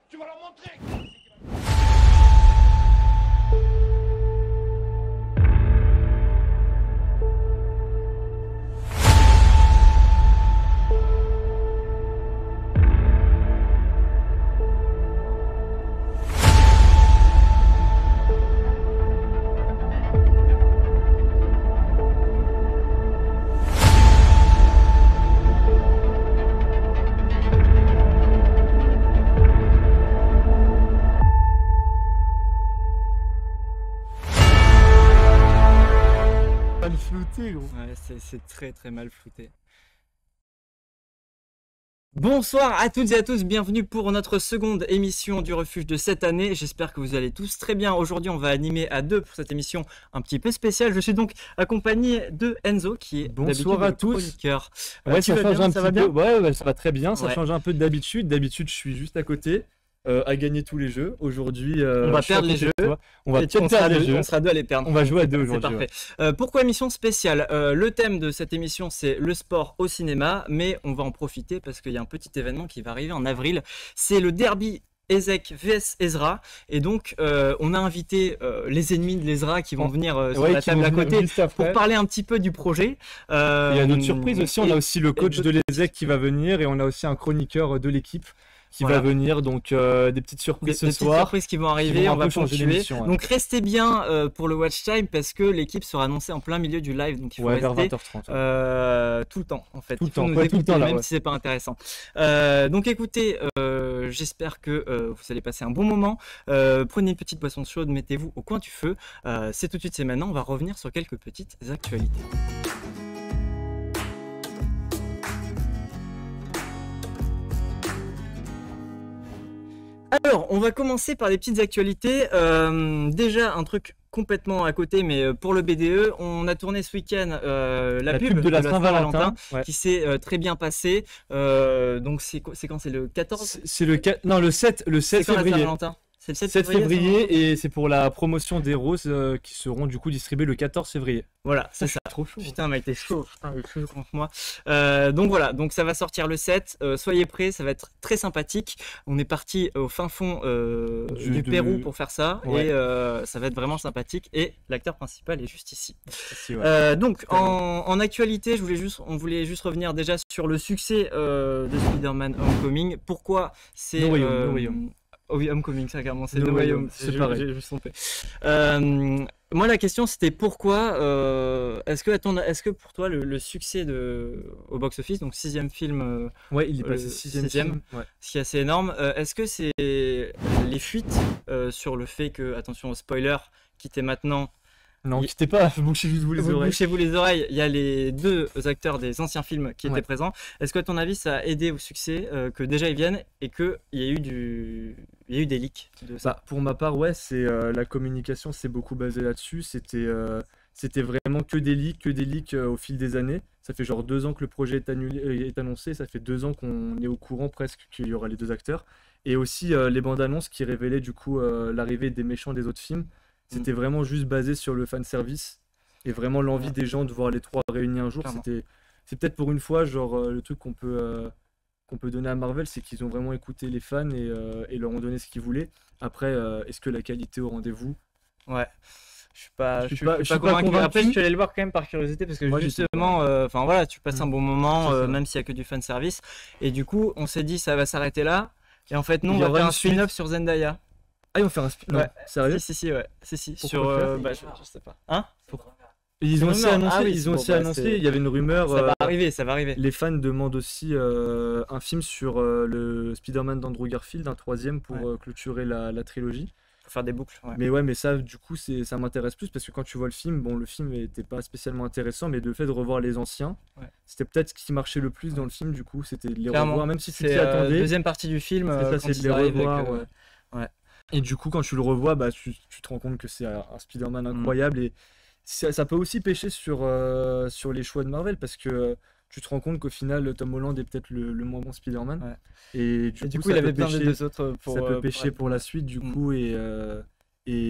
Tu vas leur montrer. Mal flouté, gros. Ouais, c'est très très mal flouté. Bonsoir à toutes et à tous, bienvenue pour notre seconde émission du refuge de cette année. J'espère que vous allez tous très bien. Aujourd'hui, on va animer à deux pour cette émission un petit peu spéciale. Je suis donc accompagné de Enzo qui est Bonsoir à tous. chroniqueur. Ouais, tu ça vas change bien, un ça petit va peu. bien Ouais, ça va très bien. Ça Ouais. change un peu d'habitude. D'habitude, je suis juste à côté à gagner tous les jeux. Aujourd'hui, On va je suis à perdre les côté de jeux. toi. On va Et peut-être on sera perdre les deux, jeux. on sera deux à les perdre. On va jouer à deux C'est aujourd'hui. parfait. Pourquoi émission spéciale? Le thème de cette émission, c'est le sport au cinéma, mais on va en profiter parce qu'il y a un petit événement qui va arriver en avril. C'est le derby Ezek vs Ezra, et donc on a invité les ennemis de l'Ezra qui vont venir sur Ouais, la qui table vont à venir côté juste après. pour parler un petit peu du projet. Il y a d'autres surprises aussi. On a aussi le coach d'autres de l'ESEC qui va venir et on a aussi un chroniqueur de l'équipe qui Voilà. va venir. Donc des petites surprises Des ce petites soir. surprises qui vont arriver, vont un on va peu changer ponctuer. l'émission, ouais. Donc restez bien pour le watch time parce que l'équipe sera annoncée en plein milieu du live, donc il faut Ouais, vers rester 20h30. tout le temps en fait. Tout le Il faut temps, nous ouais, tout le écouter, temps, là, même ouais. si c'est pas intéressant. Donc écoutez, j'espère que vous allez passer un bon moment. Prenez une petite boisson chaude, mettez-vous au coin du feu. C'est tout de suite, c'est maintenant. On va revenir sur quelques petites actualités. Alors, on va commencer par des petites actualités. Déjà, un truc complètement à côté, mais pour le BDE, on a tourné ce week-end la pub de la Saint-Valentin. Ouais. qui s'est très bien passée. Donc, c'est quand? C'est le 14? C'est le 4... Non, le 7 C'est quand la février. Saint-Valentin? C'est le 7 7 février Saint-Valentin et c'est pour la promotion des roses qui seront du coup distribuées le 14 février. Voilà, c'est ça. Trop chaud. Putain, mec, t'es chaud. Putain, il est chaud contre moi. Donc voilà, donc ça va sortir le 7. Soyez prêts, ça va être très sympathique. On est parti au fin fond du Pérou pour faire ça. Ouais. Et ça va être vraiment sympathique. Et l'acteur principal est juste ici. Si, ouais. Donc en actualité, on voulait juste revenir déjà sur le succès de Spider-Man Homecoming. Pourquoi c'est No Way Home, No Way Home. Oh oui, Homecoming, ça carrément, c'est No No Way Way Home, Home. c'est pareil. J'ai juste trompé. Moi, la question c'était pourquoi est-ce que pour toi le succès au box-office, donc 6e film, Ouais, il est passé 6ème. sixième. Ouais. ce qui est assez énorme, est-ce que c'est les fuites sur le fait que, attention au spoiler, quittez maintenant, Non, quittez pas, bouchez-vous les oreilles. bouchez-vous les oreilles, il y a les deux acteurs des anciens films qui étaient Ouais. présents. Est-ce que à ton avis ça a aidé au succès que déjà ils viennent et qu'il y a eu des leaks de ça? Bah, pour ma part, ouais, c'est la communication s'est beaucoup basée là-dessus. C'était vraiment que des leaks au fil des années. Ça fait genre 2 ans que le projet est annoncé. Ça fait 2 ans qu'on est au courant presque qu'il y aura les deux acteurs. Et aussi les bandes annonces qui révélaient du coup l'arrivée des méchants des autres films. C'était vraiment juste basé sur le fanservice et vraiment l'envie Ouais. des gens de voir les trois réunis un jour. Clairement. C'est peut-être pour une fois, genre le truc qu'on peut donner à Marvel, c'est qu'ils ont vraiment écouté les fans et leur ont donné ce qu'ils voulaient. Après, est-ce que la qualité au rendez-vous? Ouais. Je suis pas Je suis pas convaincu. convaincu. Après, je suis allé le voir quand même par curiosité parce que Moi, j'étais justement, enfin voilà, tu passes un bon moment, C'est ça. même s'il y a que du fan service. Et du coup, on s'est dit ça va s'arrêter là. Et en fait, non, Il on y va aura faire une un spin-off sur Zendaya. Ah, ils vont faire un spin. Non, Ouais. sérieux? Si, ouais. Si. Pourquoi Sur, faire bah, je sais pas. Hein? Ils ont aussi rumeur. annoncé, Ah oui, c'est bon, bah, c'est- il y avait une rumeur. Ça va arriver, ça va arriver. Les fans demandent aussi un film sur le Spider-Man d'Andrew Garfield, un 3e pour Ouais. clôturer la trilogie. Faut faire des boucles. Ouais. Mais ouais, mais ça, du coup, ça m'intéresse plus parce que quand tu vois le film, bon, le film était pas spécialement intéressant, mais le fait de revoir les anciens, Ouais. c'était peut-être ce qui marchait le plus dans le film, du coup, c'était de les Clairement. revoir, même si tu C'est t'y attendais. deuxième partie du film. C'est ça, quand c'est de ils les arrivent avec, revoir. Ouais. Et du coup, quand tu le revois, bah, tu te rends compte que c'est un Spider-Man incroyable. Et ça peut aussi pêcher sur les choix de Marvel parce que tu te rends compte qu'au final, Tom Holland est peut-être le moins bon Spider-Man. Ouais. Et du coup, ça il avait peut besoin des pêcher- deux autres pour. ça peut pour pêcher être- pour la suite, du coup. Et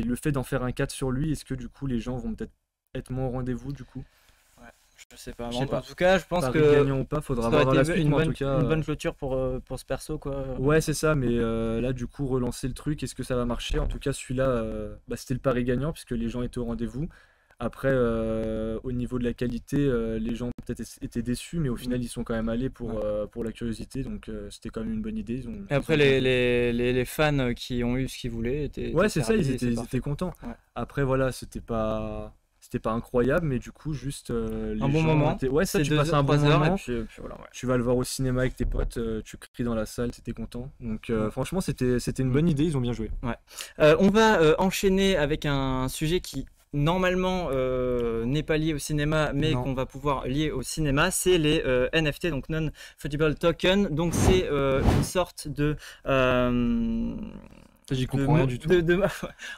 le fait d'en faire un 4 sur lui, est-ce que du coup, les gens vont peut-être être moins au rendez-vous, du coup? Je sais pas. Je sais En pas. tout cas, je pense Paris que gagnant ou pas, faudra ça voir aurait dans la été suite, une mais en bonne, tout cas. une bonne clôture pour ce perso, quoi. Ouais, c'est ça, mais là, du coup, relancer le truc, est-ce que ça va marcher? En tout cas, celui-là, bah, c'était le pari gagnant, puisque les gens étaient au rendez-vous. Après, au niveau de la qualité, les gens peut-être étaient déçus, mais au final, ils sont quand même allés pour la curiosité, donc c'était quand même une bonne idée. Et après, ils ont bien joué. les fans qui ont eu ce qu'ils voulaient Ouais, étaient c'est ça, servis et c'est ils parfait, étaient quoi. contents. Ouais. Après, voilà, c'était pas incroyable, mais du coup, juste Un les bon gens moment. étaient. Ouais, ça, C'est tu passes un bon 3 heures et moment. puis voilà, ouais. Tu vas le voir au cinéma avec tes potes, tu cries dans la salle, t'étais content. Donc, Ouais. franchement, c'était une Mm. bonne idée, ils ont bien joué. Ouais. On va enchaîner avec un sujet qui normalement n'est pas lié au cinéma, mais Non. qu'on va pouvoir lier au cinéma, c'est les NFT, donc non-fungible token. Donc c'est une sorte de Ça, j'y comprends rien du tout.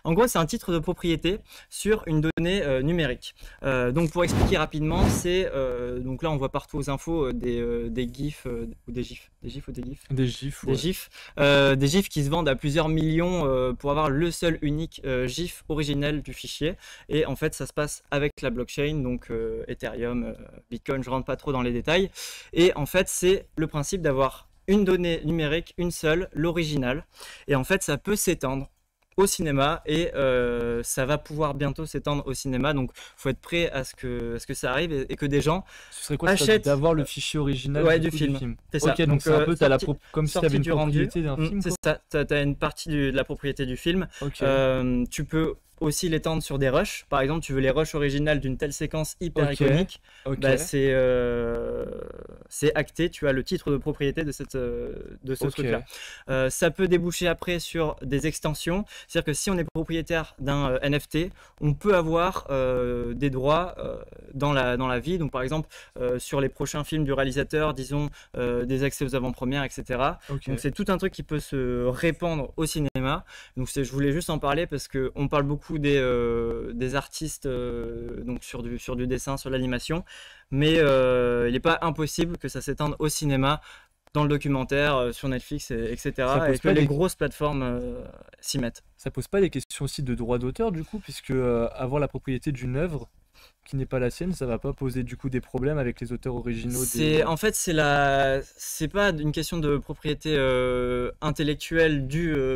En gros, c'est un titre de propriété sur une donnée numérique. Donc, pour expliquer rapidement, c'est donc là, on voit partout aux infos des GIFs ou des GIFs, des GIFs ou des GIFs, Des gifs, des ouais. GIFs, des GIFs qui se vendent à plusieurs millions pour avoir le seul unique GIF originel du fichier. Et en fait, ça se passe avec la blockchain, donc Ethereum, Bitcoin. Je rentre pas trop dans les détails. Et en fait, c'est le principe d'avoir une donnée numérique, une seule, l'original. Et en fait, ça peut s'étendre au cinéma et ça va pouvoir bientôt s'étendre au cinéma. Donc, faut être prêt à ce que ça arrive et que des gens Ce serait quoi achètent d'avoir le fichier original ouais, du du coup, film. C'est ça. Ok, donc c'est un peu, t'as sorti- comme si sortie t'avais une du rendu. propriété d'un film, C'est quoi. ça. T'as une partie de la propriété du film. Ok. Tu peux aussi l'étendre sur des rushs. Par exemple, tu veux les rushs originales d'une telle séquence hyper Ok. iconique. Ok. Bah, c'est acté, tu as le titre de propriété de ce Ok. truc-là. Ça peut déboucher après sur des extensions, c'est-à-dire que si on est propriétaire d'un NFT, on peut avoir des droits dans la vie, donc par exemple sur les prochains films du réalisateur, disons des accès aux avant-premières, etc. Ok. Donc c'est tout un truc qui peut se répandre au cinéma. Donc je voulais juste en parler parce qu'on parle beaucoup des artistes donc sur du dessin, sur l'animation, mais il n'est pas impossible que ça s'étende au cinéma, dans le documentaire, sur Netflix, etc. Ça pose Et que pas les des- grosses plateformes s'y mettent. Ça pose pas des questions aussi de droit d'auteur du coup, puisque avoir la propriété d'une œuvre qui n'est pas la sienne, ça va pas poser du coup des problèmes avec les auteurs originaux En fait, c'est pas une question de propriété intellectuelle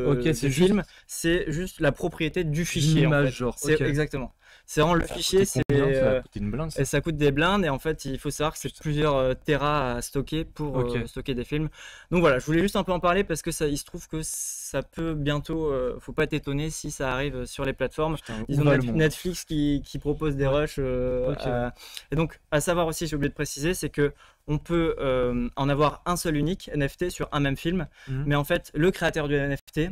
Ok, du c'est juste film, c'est juste la propriété du d'une fichier, en image, fait. genre. C'est Ok. exactement. C'est vraiment le Ça a fichier, coûté combien? Ça a c'est coûté une blinde, ça. et ça coûte des blindes et en fait il faut savoir que c'est plusieurs téras à stocker pour Ok. stocker des films. Donc voilà, je voulais juste un peu en parler parce que il se trouve que ça peut bientôt, faut pas être étonné si ça arrive sur les plateformes. Putain, où Disons va le monde? Netflix qui propose des Ouais. rushs. Ok. Et donc à savoir aussi, j'ai oublié de préciser, c'est que on peut en avoir un seul unique NFT sur un même film, Mhm. mais en fait le créateur du NFT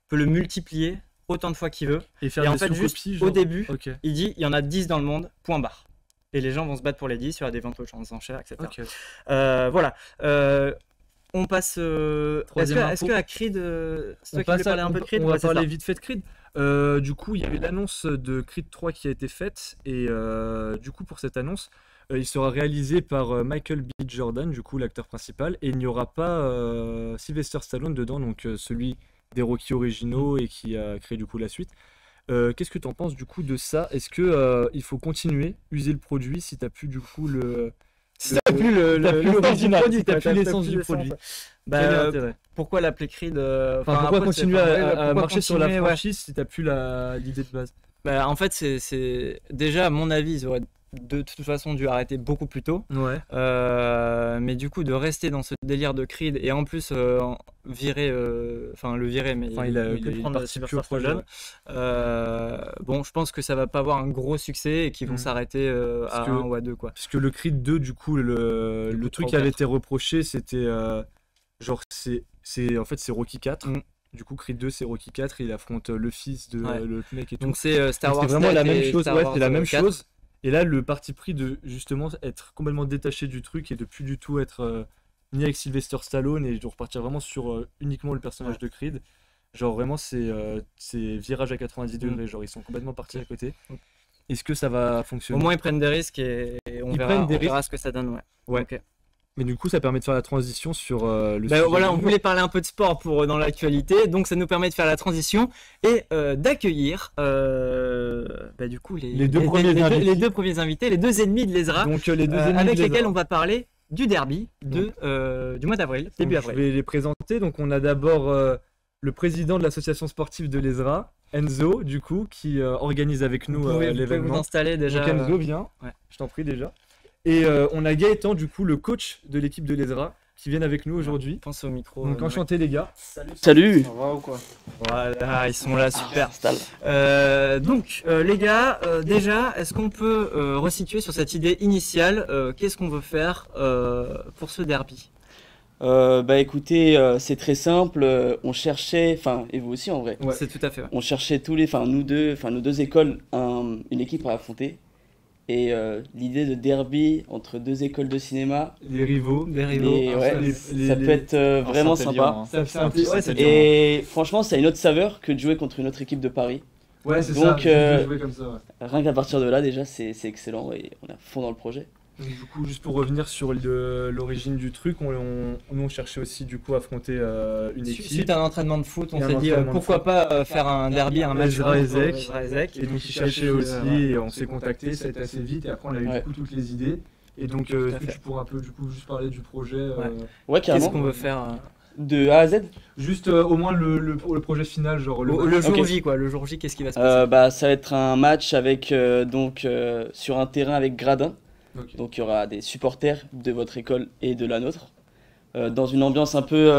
peut le multiplier autant de fois qu'il veut. Et faire Et en des fait, juste sous-copies, au genre. début, Ok. il dit il y en a 10 dans le monde, point barre. Et les gens vont se battre pour les 10, il y aura des ventes aux enchères, etc. Ok. Voilà. On passe. Troisième Est-ce que info. à Creed, c'est toi On qui voulais passe parler un peu de Creed? on Ouais, va c'est parler ça. vite fait de Creed. Du coup, il y avait l'annonce de Creed 3 qui a été faite. Et du coup, pour cette annonce, il sera réalisé par Michael B. Jordan, du coup, l'acteur principal. Et il n'y aura pas Sylvester Stallone dedans, donc celui des Rocky originaux et qui a créé du coup la suite. Qu'est-ce que tu en penses du coup de ça? Est-ce que il faut continuer, user le produit si t'as plus du coup Si t'as plus t'as plus l'original, produit, si t'as quoi, plus l'essence du produit? Bah, Quel est l'intérêt? pourquoi l'appeler Creed Enfin, pourquoi après, continuer enfin, à pourquoi marcher sur la continuer, ouais. franchise si t'as plus l'idée de base? Bah, en fait, c'est déjà à mon avis, ils auraient de toute façon dû arrêter beaucoup plus tôt. Ouais. Mais du coup, de rester dans ce délire de Creed et en plus virer, enfin le virer, mais Enfin, il il peut est prendre parti plus Sylvester au projet. Stallone. Bon, je pense que ça va pas avoir un gros succès et qu'ils vont Mm. s'arrêter à Parce que- 1 ou à 2 quoi. Parce que le Creed 2, du coup, le coup, truc 3 ou qui avait 4. été reproché, c'était genre, en fait, c'est Rocky 4. Mm. Du coup, Creed 2, c'est Rocky 4. Il affronte le fils de Ouais. l'autre mec et tout. Donc c'est Star Donc, Wars c'est vraiment la 4 même et chose. Star Ouais, Wars c'est la même 4. chose. Et là, le parti pris de justement être complètement détaché du truc et de plus du tout être ni avec Sylvester Stallone et de repartir vraiment sur uniquement le personnage Ouais. de Creed. Genre, vraiment, c'est virage à 90 Mm. degrés. Genre, ils sont complètement partis à côté. Mm. Est-ce que ça va Au fonctionner? moins ils prennent des risques et on Ils verra, prennent des on verra risques. ce que ça donne. Ouais. Ouais. Ok. Mais du coup, ça permet de faire la transition sur le Bah, sujet voilà, du on jour. voulait parler un peu de sport dans l'actualité, donc ça nous permet de faire la transition et d'accueillir du coup Les deux premiers invités. les deux premiers invités, les deux ennemis de l'ESRA, Donc les deux ennemis avec de lesquels l'ESRA. on va parler du derby du mois d'avril, début Donc, je avril. vais les présenter. Donc on a d'abord le président de l'association sportive de l'ESRA, Enzo, du coup, qui organise avec nous Vous pouvez vous l'événement. installer déjà. Donc Enzo, viens, ouais. je t'en prie déjà. Et on a Gaëtan, du coup, le coach de l'équipe de l'ESRA, qui vient avec nous aujourd'hui. Pense au micro. Donc enchanté les gars. Salut. Ça va ou quoi? Voilà, ils sont là, super. Installe. Donc, les gars, déjà, est-ce qu'on peut resituer sur cette idée initiale qu'est-ce qu'on veut faire pour ce derby? Bah écoutez, c'est très simple. On cherchait, enfin, et vous aussi en vrai. Ouais. C'est tout à fait vrai. On cherchait nos deux écoles, une équipe à affronter. Et l'idée de derby entre deux écoles de cinéma, Les rivaux. Des rivaux. et ouais, ça peut être vraiment sympa. Ça fait un peu. Ouais, c'est Et franchement, ça a une autre saveur que de jouer contre une autre équipe de Paris. Ouais, c'est Donc, ça. Jouer comme ça, ouais. Rien qu'à partir de là, déjà, c'est excellent et on est à fond dans le projet. Donc, du coup, juste pour revenir sur l'origine du truc, nous on cherchait aussi du coup à affronter une équipe. Suite à un entraînement de foot, on Et un s'est dit entraînement de pourquoi foot. pas faire un derby, un match Ezra contre Ezek. Ezra Ezek. Et donc ils cherchaient aussi, et on s'est contacté, ça a été assez vite, et après on a eu Ouais. du coup toutes les idées. Et donc à est-ce que fait. tu pourrais un peu du coup juste parler du projet Ouais, Qu'est-ce carrément. qu'on veut faire De A à Z. juste au moins le projet final, genre le jour Ok. J, quoi. Le jour J, qu'est-ce qui va se passer? Bah, ça va être un match avec sur un terrain avec gradin. Ok. Donc il y aura des supporters de votre école et de la nôtre. Dans une ambiance un peu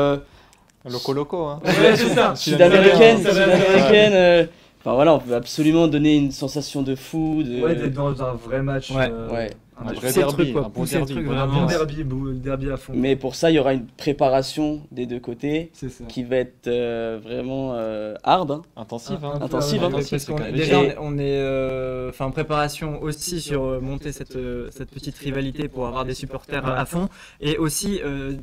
Loco, hein. Ouais, c'est ça. sud-américaine. Sud-américaine. Enfin voilà, on veut absolument donner une sensation de fou. Ouais, d'être dans un vrai match. Ouais. Ouais. Un Un match vrai c'est le derby, truc, quoi. un bon Pousser le derby, truc, bon vraiment. Un ambiance. derby à fond. Mais pour ça, il y aura une préparation des deux côtés C'est ça. qui va être vraiment hard. Hein. Intensive, Un hein. peu Intensive, hein. Parce c'est qu'on quand est- même déjà, Et- on est en préparation aussi sur monter cette petite rivalité pour avoir des supporters à fond, et aussi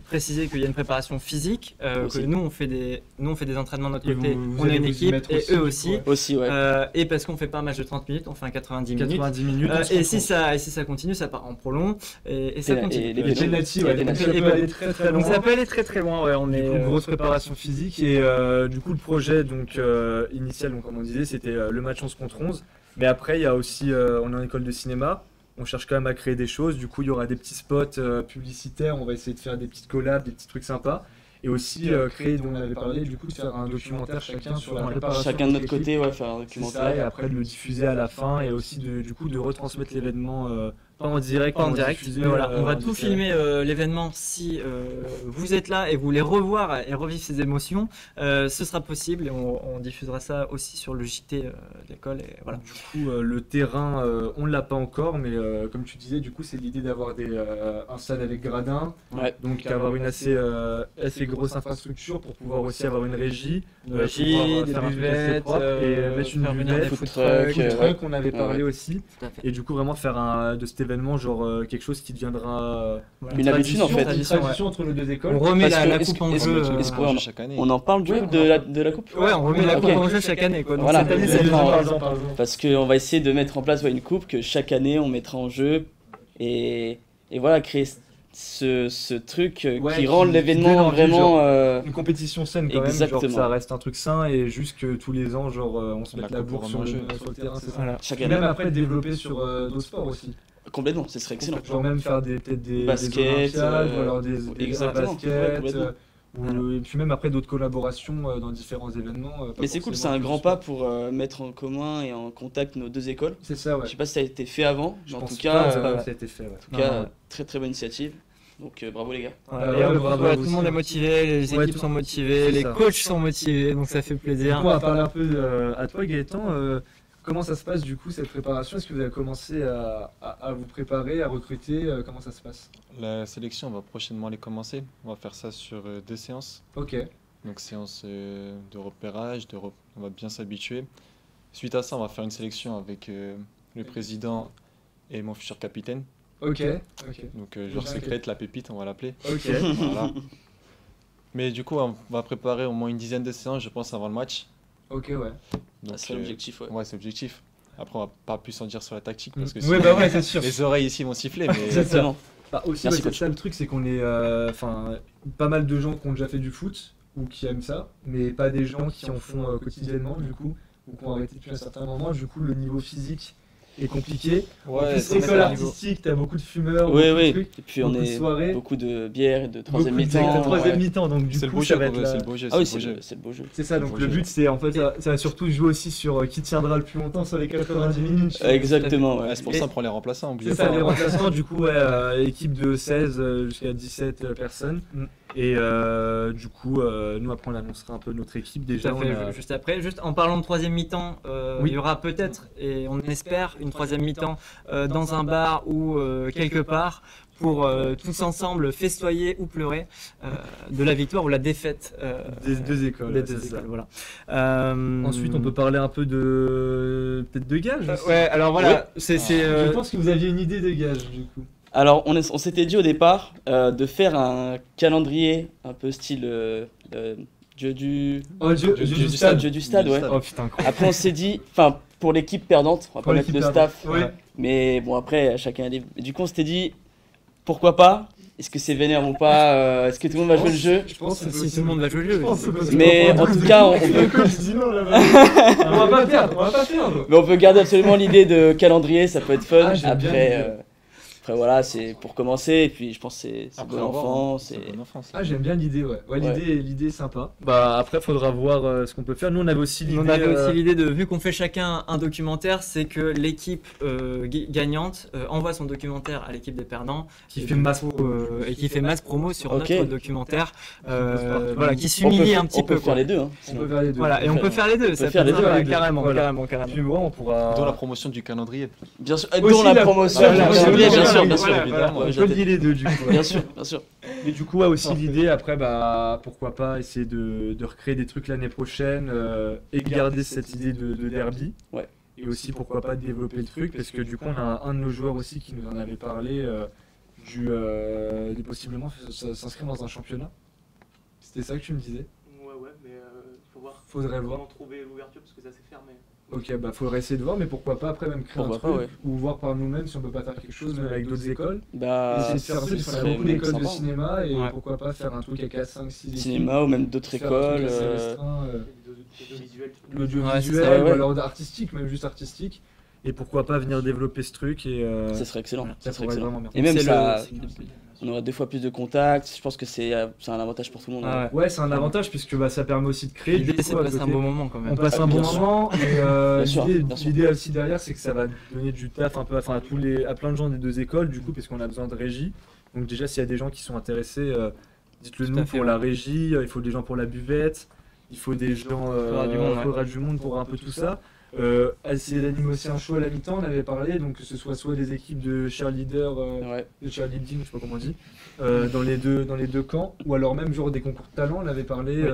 préciser qu'il y a une préparation physique, que Aussi. nous on fait des entraînements de notre Et côté, vous on a allez une vous y équipe, mettre et aussi, eux du coup, aussi, ouais. Aussi, ouais. et parce qu'on fait pas un match de 30 minutes, on fait un 90 minutes. 90 minutes. Et si ça continue, ça part en prolong, et ça Et continue. les Les pénaltys, ouais, Et les donc ça pénaltys. peut aller très très loin. Donc ça peut aller très très loin, ouais, on Du est coup, grosse préparation physique et du coup le projet donc initial, donc comme on disait, c'était le match 11 contre 11. Mais après il y a aussi, on est en école de cinéma, on cherche quand même à créer des choses. Du coup il y aura des petits spots publicitaires, on va essayer de faire des petites collabs, des petits trucs sympas. Et aussi créer, dont on avait parlé, du coup de faire un documentaire chacun sur la préparation. Chacun de notre l'équipe. côté, ouais, faire un C'est ça, et documentaire. après de le diffuser à la fin et aussi du coup de retransmettre l'événement pas en direct, pas en mais direct, diffusé, mais voilà, on va en tout différé. filmer l'événement si vous êtes là et vous voulez revoir et revivre ces émotions, ce sera possible et on diffusera ça aussi sur le JT de l'école et voilà. Du coup, le terrain, on l'a pas encore, mais comme tu disais, du coup, c'est l'idée d'avoir un stade avec gradin, Ouais. donc avoir une assez grosse infrastructure pour pouvoir aussi avoir une régie, Une régie, pouvoir des faire un truc assez buvettes, propre et mettre une faire venir des buvette, food food trucks, truck, food truck, on avait parlé aussi, tout à fait. et du coup vraiment faire de cet événement genre quelque chose qui deviendra Voilà. Une habitude, en fait. une tradition entre nos deux On écoles. remet Parce que la est-ce coupe en que- jeu. est-ce qu'on- Un jeu chaque année. On en parle du Ouais, coup on en de la coupe. Ouais, on remet la Ok. coupe en jeu chaque année quoi. Donc Voilà. cette année, Et c'est les vraiment- gens- Parce qu'on va essayer de mettre en place une coupe que chaque année on mettra en jeu et voilà, créer ce truc Ouais, qui rend qui l'événement donne envie, vraiment. Une compétition saine quand même, Exactement. genre que ça reste un truc sain et juste que tous les ans, genre on se La mette la coupe bourre vraiment sur en jeu. le terrain, c'est ça. Voilà. Chaque Et année. même après développer sur d'autres sports aussi. Complètement, ce serait excellent. Genre même faire peut-être des Basket, Olympiades, ou alors des exactement, baskets, ouais, complètement. et puis même après d'autres collaborations dans différents événements. pas Mais c'est cool, c'est forcément un que grand du pas sport. pour mettre en commun et en contact nos deux écoles. C'est ça, ouais. Je sais pas si ça a été fait avant, mais Je en pense tout pas, cas, ça euh, a été fait, ouais. en tout cas, Non, non. très très bonne initiative. Donc bravo les gars. Voilà, Ouais, et, ouais, voilà, bravo tout le aussi. monde est motivé, les Ouais, équipes tout- sont motivées, c'est les ça. coachs sont motivés, donc ça fait Du plaisir. coup, on va parler un peu à toi, Gaëtan. Comment ça se passe du coup cette préparation? Est-ce que vous avez commencé à vous préparer, à recruter? Comment ça se passe? La sélection, on va prochainement les commencer. On va faire ça sur 2 séances. Ok, Donc séance de repérage, on va bien s'habituer. Suite à ça, on va faire une sélection avec le président et mon futur capitaine. ok, ok, Donc joueur Déjà, secrète, la pépite, on va l'appeler. ok. Voilà. Mais du coup, on va préparer au moins une dizaine de séances, je pense, avant le match. Ok, ouais. Donc, C'est l'objectif, ouais. ouais, c'est l'objectif. Après, on va pas plus en dire sur la tactique parce que Ouais, bah ouais, c'est sûr. les oreilles ici vont siffler. Mais Exactement. Bah aussi, Merci, c'est coach. ça le truc, c'est qu'on est, pas mal de gens qui ont déjà fait du foot ou qui aiment ça, mais pas des gens qui en font quotidiennement du coup, ou qui ont arrêté depuis un certain moment. Du coup, le niveau physique est compliqué. En Ouais, plus, ça met école à niveau. artistique, t'as beaucoup de fumeurs, Oui, beaucoup de oui. trucs, Et puis on beaucoup de est soirées, beaucoup de bière et de beaucoup troisième de mi-temps. troisième ouais. mi-temps, donc du C'est le coup, beau ça jeu, va être c'est la- le beau jeu. Ah oui, c'est le beau jeu. c'est le beau jeu. C'est ça, donc Beau le jeu. but, c'est en fait, ça va surtout jouer aussi sur qui tiendra le plus longtemps sur les 90 minutes. Exactement, ouais. Ouais, c'est pour Et- ça qu'on prend les remplaçants, C'est oubliez ça, pas. les remplaçants, du coup, équipe de 16 jusqu'à 17 personnes. Et du coup, nous, après, on annoncera un peu notre équipe. Tout Déjà, à fait, on a- juste après. Juste en parlant de troisième mi-temps, Oui. il y aura peut-être, et on espère, une troisième mi-temps dans un bar ou quelque part pour tous ensemble festoyer ou pleurer de la victoire ou la défaite des deux écoles. des ouais, deux c'est ça. écoles, voilà. Ensuite, on peut parler un peu de peut-être de gages. aussi. ouais, alors voilà, c'est Je pense que vous aviez une idée de gages, du coup. Alors, on s'était dit au départ de faire un calendrier un peu style Dieu du Oh, Dieu Dieu du du stade. Dieu du stade, ouais. Oh putain, quoi. Après, on s'est dit, enfin, pour l'équipe perdante, on va Pour pas mettre l'équipe le perdante. staff, Oui. mais bon, après, chacun a des. Du coup, on s'était dit, pourquoi pas? Est-ce que c'est vénère ou pas? Est-ce que tout le monde va jouer le jeu? Je pense que si tout le monde va jouer le jeu. Mais en tout cas, on peut, Je dis non là-bas. On va pas perdre, on va pas perdre. mais on peut garder absolument l'idée de calendrier, ça peut être fun. Ah, j'aime bien Après, l'idée. après, voilà, c'est pour commencer, et puis je pense que c'est Après, bon au revoir, enfant, hein. c'est. bon enfant, ça. Ah, j'aime bien l'idée, ouais. Ouais, Ouais. l'idée est sympa. Bah après, faudra voir ce qu'on peut faire. Nous, on avait aussi l'idée. On avait aussi l'idée de, vu qu'on fait chacun un documentaire, c'est que l'équipe gagnante envoie son documentaire à l'équipe des perdants qui et fait du masse coup, promo. et qui fait masse promo sur Ok. notre documentaire, voilà, qui On s'humilie peut, un petit on peut peu. faire quoi. les deux. Hein, On sinon. peut faire les deux. Voilà, et on peut faire les deux. Ça faire les peut- deux, voilà, les deux. carrément, Voilà. carrément. Puis moi, on pourra. Dont la promotion du calendrier. Bien sûr, Aussi dont la la- promotion, voilà, du voilà, calendrier, voilà, bien sûr, voilà, bien sûr, voilà, évidemment. On ouais, peut lier les deux, du coup. ouais. Bien sûr, bien sûr. Mais du coup, aussi l'idée, après, bah, pourquoi pas essayer de recréer des trucs l'année prochaine et garder cette idée de derby. Ouais. Et aussi, pourquoi pas développer le truc, parce que du coup, on a un de nos joueurs aussi qui nous en avait parlé, de possiblement s'inscrire dans un championnat. C'était ça que tu me disais? Ouais, mais faut voir Faudrait voir. comment trouver l'ouverture parce que ça s'est fermé. Ok, bah faudrait essayer de voir, mais pourquoi pas après même créer un Pourquoi truc, pas, ou voir par nous-mêmes si on peut pas faire quelque chose, même avec d'autres écoles. Bah, Essayer de faire un truc, ce parce qu'on a serait beaucoup d'écoles de sympa. cinéma, et Ouais. pourquoi pas faire un truc à 4, 5, 6 équipes. Cinéma ou même d'autres Faire un truc écoles. assez restreint, L'audiovisuel. l'audiovisuel, Ouais, c'est ça, ouais, ou ouais. alors artistique, même juste artistique. Et pourquoi pas venir développer ce truc et Ça serait excellent. Voilà, Ça ça serait pourrait être excellent. vraiment bien. Et même C'est ça, le- on aura 2 fois plus de contacts. Je pense que c'est un avantage pour tout le monde. Ah hein. ouais. Ouais, c'est un avantage puisque bah, ça permet aussi de créer. L'idée du c'est coup, de à passer un côté. bon moment quand même. On passe un Bien bon sûr. moment et Bien sûr, l'idée bien sûr. l'idée aussi derrière c'est que ça va donner du taf un peu à plein de gens des deux écoles du coup parce qu'on a besoin de régie. Donc déjà s'il y a des gens qui sont intéressés, dites-le Tout nous à fait, pour ouais. la régie, il faut des gens pour la buvette, il faut des gens Faudra du monde, ouais. faudra du monde pour un peu tout ça. Essayer d'animer aussi un show à la mi-temps, on avait parlé, donc que ce soit des équipes de cheerleaders, Ouais. de cheerleading, je sais pas comment on dit, dans les deux camps, ou alors même genre des concours de talent, on avait parlé,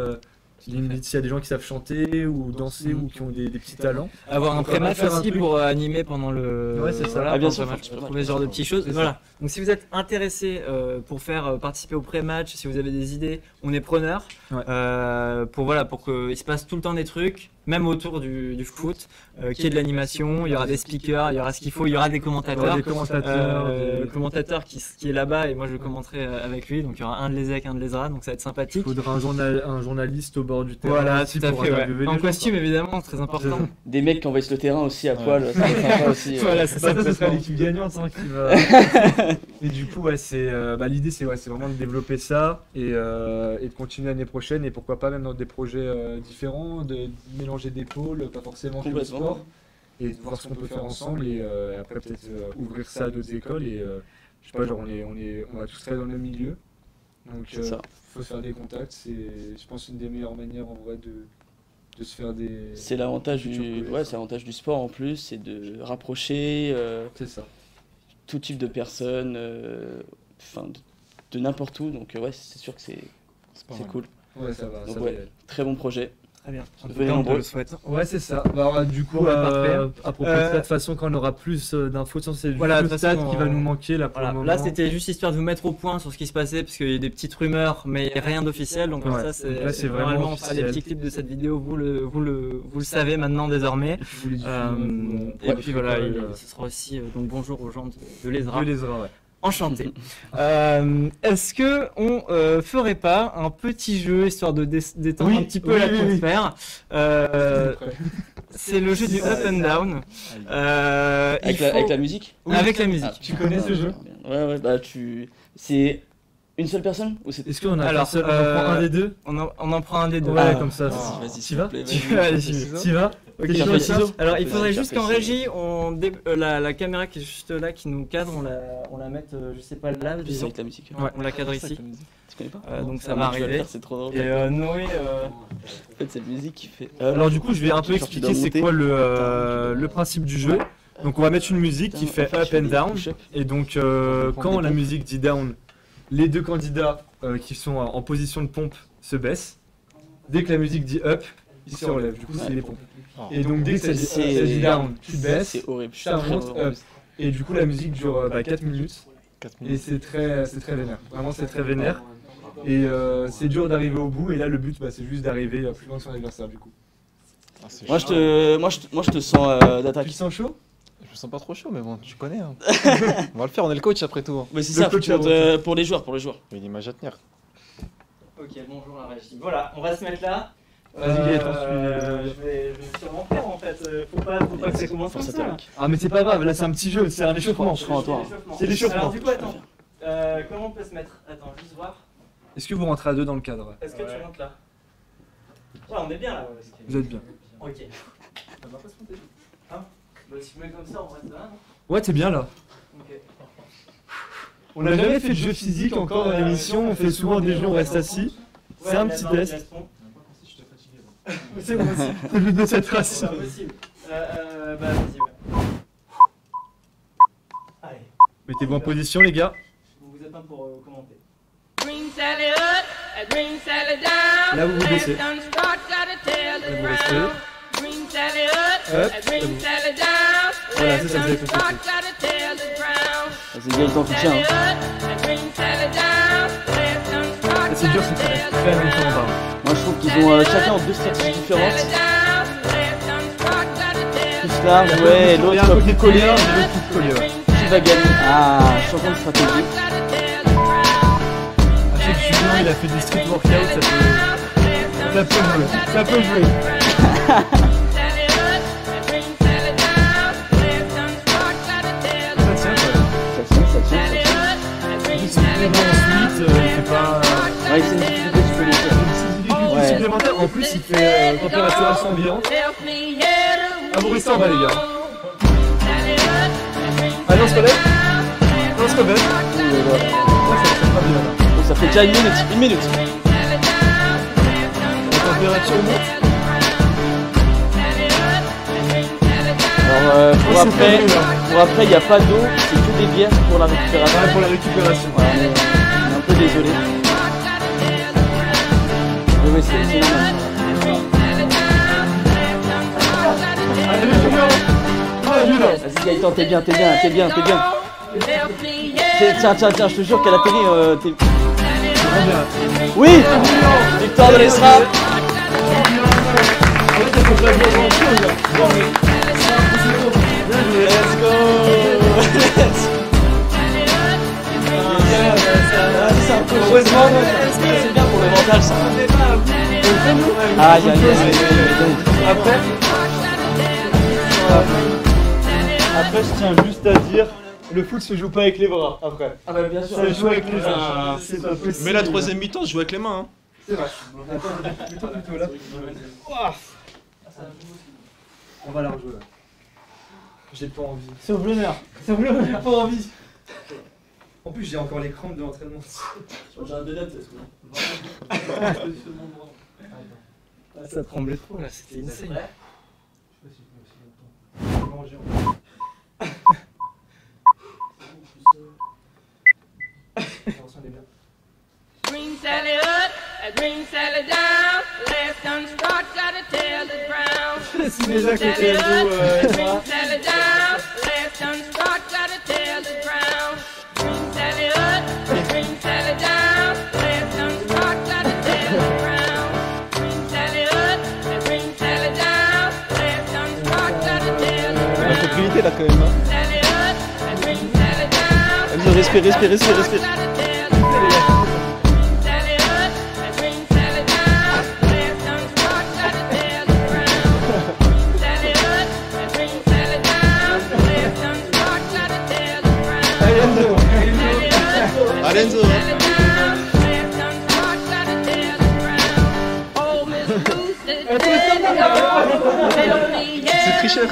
s'il y a des gens qui savent chanter ou danser ou qui ont des petits talents. Avoir un Pourquoi pas pré-match faire un aussi truc. pour animer pendant le. Ouais, c'est ça. Voilà, Ah, bien pendant sûr, le faut pré-match, un petit trouver ce genre de petites choses. C'est ça. Voilà. Donc si vous êtes intéressé pour faire participer au pré-match, si vous avez des idées, on est preneur. Ouais. Pour qu'il se passe tout le temps des trucs, même autour du foot, qu'il y ait de l'animation, il y aura des speakers, il y aura ce qu'il faut, il y aura des commentateurs. Des commentateurs, Le commentateur qui est là-bas et moi je le commenterai avec lui. Donc il y aura un de l'ESEC, un de l'ESRA, donc ça va être Il sympathique. faudra un journaliste au bord du terrain. Voilà, aussi tout à pour fait. Ouais. interviewer les En gens, costume évidemment, très important. Des mecs qui envahissent le terrain aussi à Ouais. poil, ça serait sympa aussi. Voilà, c'est Bah, ça. ça, ce sera complètement. l'équipe gagnante hein, qui va. Et du coup, ouais, l'idée, c'est vraiment de développer ça et de continuer l'année prochaine. Et pourquoi pas même dans des projets différents, de mélanger des pôles, pas forcément que le Complètement. sport, et de voir ce qu'on peut faire ensemble. Et après, peut-être ouvrir ça à d'autres écoles. Et je sais pas, genre, on va tous travailler dans le même milieu. Donc, C'est ça. faut se faire des contacts. C'est, je pense, une des meilleures manières en vrai de se faire des. C'est l'avantage futurs du, collègues. ouais, c'est l'avantage du sport en plus, c'est de rapprocher C'est ça. tout type de personnes, enfin de n'importe où. Donc ouais, c'est sûr que c'est pas c'est mal. cool. Ouais, ça va. Donc ça va ouais. y aller. Très bon projet. Très bien. En tout Venez cas, on te nombreux. le souhaite. Ouais, c'est ça. Bah, alors, du coup, Bon, bah, parfait. à propos de ça, de toute façon, quand on aura plus d'infos, c'est Voilà, le de toute stade façon, qui va nous manquer là pour Voilà. le moment. Là, c'était juste histoire de vous mettre au point sur ce qui se passait, parce qu'il y a des petites rumeurs, mais rien d'officiel. Donc Ouais. ça, c'est Donc là, c'est vraiment normalement, on fera les officiel. petits clips de cette vidéo. Vous le savez maintenant désormais. Et puis, vous les Et ouais, puis voilà, ouais, ce sera aussi donc bonjour aux gens de l'ESRA. de l'ESRA, ouais. Enchanté. Est-ce que on ferait pas un petit jeu histoire de détendre un petit peu l'atmosphère? C'est le jeu du up and down. Avec la musique? Avec la musique. Ah, Tu connais ce jeu? Ouais, bah c'est une seule personne ou c'est... Est-ce qu'on a Alors, on en prend un des deux? On en prend un des deux. Ouais, comme ça. Vas-y, T'y vas? Vas-y. T'y vas? Ok, Tiens, je fais fais ça. ciseaux. Alors il faudrait Vas-y, juste fais qu'en ciseaux. régie, la caméra qui est juste là, qui nous cadre, on la mette, je sais pas là, Plus disons. avec la musique. Ouais, on la cadre ici. Tu connais pas? Donc ça Ah, va tu vas le arriver. faire, c'est trop drôle. Et Noé, En fait, cette musique qui fait... Alors du coup, je vais un peu Genre, tu dois expliquer c'est monter. quoi le principe du jeu. Donc on va mettre une musique qui fait up and down. Et donc quand la musique dit down, les deux candidats qui sont en position de pompe se baissent. Dès que la musique dit up, ils se relèvent. Du coup, c'est les pompes. Et donc dès que ça dit down, tu te baisses. C'est horrible. Ça remonte up. Et du coup, la musique dure 4 minutes. 4 Et minutes. c'est très vénère. Vraiment, c'est très vénère. Et c'est dur d'arriver au bout. Et là, le but, c'est juste d'arriver plus loin que son adversaire, du coup. Ah, c'est Moi, chaud. je te sens d'attaque. Tu sens chaud? Je me sens pas trop chaud, mais bon, tu connais. Hein. On va le faire, on est le coach après tout. Hein. Mais c'est Le ça, coach pour les joueurs. Il y a une image à tenir. Ok, bonjour la régie. Voilà, on va se mettre là. Vas-y, Gaëtan, Je vais sûrement faire en fait. Faut pas que ça commence comme Force ça. attaque. Ah, mais c'est pas grave, là, c'est un petit jeu, c'est un échauffement. Je crois en toi. C'est l'échauffement. Alors du coup, attends. Comment on peut se mettre? Attends, juste voir. Est-ce que vous rentrez à deux dans le cadre? Est-ce que tu montes là? Ouais, on est bien là. Vous êtes bien. Ok. Ça va pas se monter. Hein? Bah, si je mets comme ça, on reste là, non? Ouais, t'es bien là. Ok. On n'a jamais fait de jeu physique encore dans l'émission, on fait souvent des jeux, on reste assis. C'est un petit test. C'est bon aussi. Le but de cette race. C'est impossible. Bah, vas-y, ouais. Allez, Mettez-vous en position, les gars. vous êtes un pour commenter. Green Sally up, green Sally down. Là, vous vous baissez. Left unstruck, gotta tell the Là, vous restez. ground. Green Sally up, Hop, green là, Sally down. Voilà, c'est Left ça, vous avez unstruck, compris. gotta tell the ground. Vas-y, Gaëtan, tu tiens. Sally Hein. up, green Sally down. Left unstruck, C'est dur, c'est gotta très tell très the longtemps en ground. bas. Moi, je trouve qu'ils ont chacun deux stratégies différentes. Plus large, ouais, Il y a un l'autre côté plus collé. collé, l'autre plus collé, ouais. Qui va gagner? Ah, changement de stratégie. Je sais que Julien, il a fait du street workout, ça peut jouer. Ça peut jouer. Ça tient, quoi. Ça tient, ça tient, ça tient. Juste supplément ensuite, il fait pas... Ouais, c'est une difficulté supplémentaire. difficulté Ouais. supplémentaire. En plus, il fait température ambiante. Ah, vous restez en bas, les gars. Allez, on se relève. On se relève. Ouh là là. Ouais, ça va bien, là. Bon, ça fait déjà une minute. Une minute. La température monte. Alors, Oh, c'est pas bon, là. pour après, il n'y a pas d'eau. C'est que des bières pour la récupération. Ouais, pour la récupération. Ouais, on est un peu désolé. Oui, c'est normal. Allez, Julien. Allez, Julien. Vas-y, Gaëtan, t'es bien. Tiens, je te jure qu'à la télé, t'es... Très bien. Oui! Victoire de l'Esra! En fait, ça peut pas dire grand-chose. Let's go! C'est un peu heureusement, c'est bien pour le mental ça. Aïe aïe aïe. Après, je tiens juste à dire, le foot se joue pas avec les bras. Après, Ah bah bien sûr. ça se joue avec les jambes. C'est pas possible. Mais la troisième mi-temps, je joue avec les mains. Hein. C'est vrai. Plutôt là. On va la rejouer là. J'ai pas envie. C'est au bonheur. C'est au bonheur, j'ai pas envie. En plus, j'ai encore les crampes de l'entraînement. J'ai un donut. Ah, ça tremblait trop là, c'était insane. Green Sally up, green Sally down. Left unstruck, gotta tell the ground. C'est déjà côté ado, Green Sally down, left unstruck, gotta tell the ground. Green Sally up, green Sally down, left unstruck, gotta tell the ground. Green Sally up, green Sally down, left unstruck, gotta tell the La ground. sécurité là quand même. Hein. Sally up, green Sally down. Elle nous respire, respire, respire, respire. Alenzo. C'est tricheur.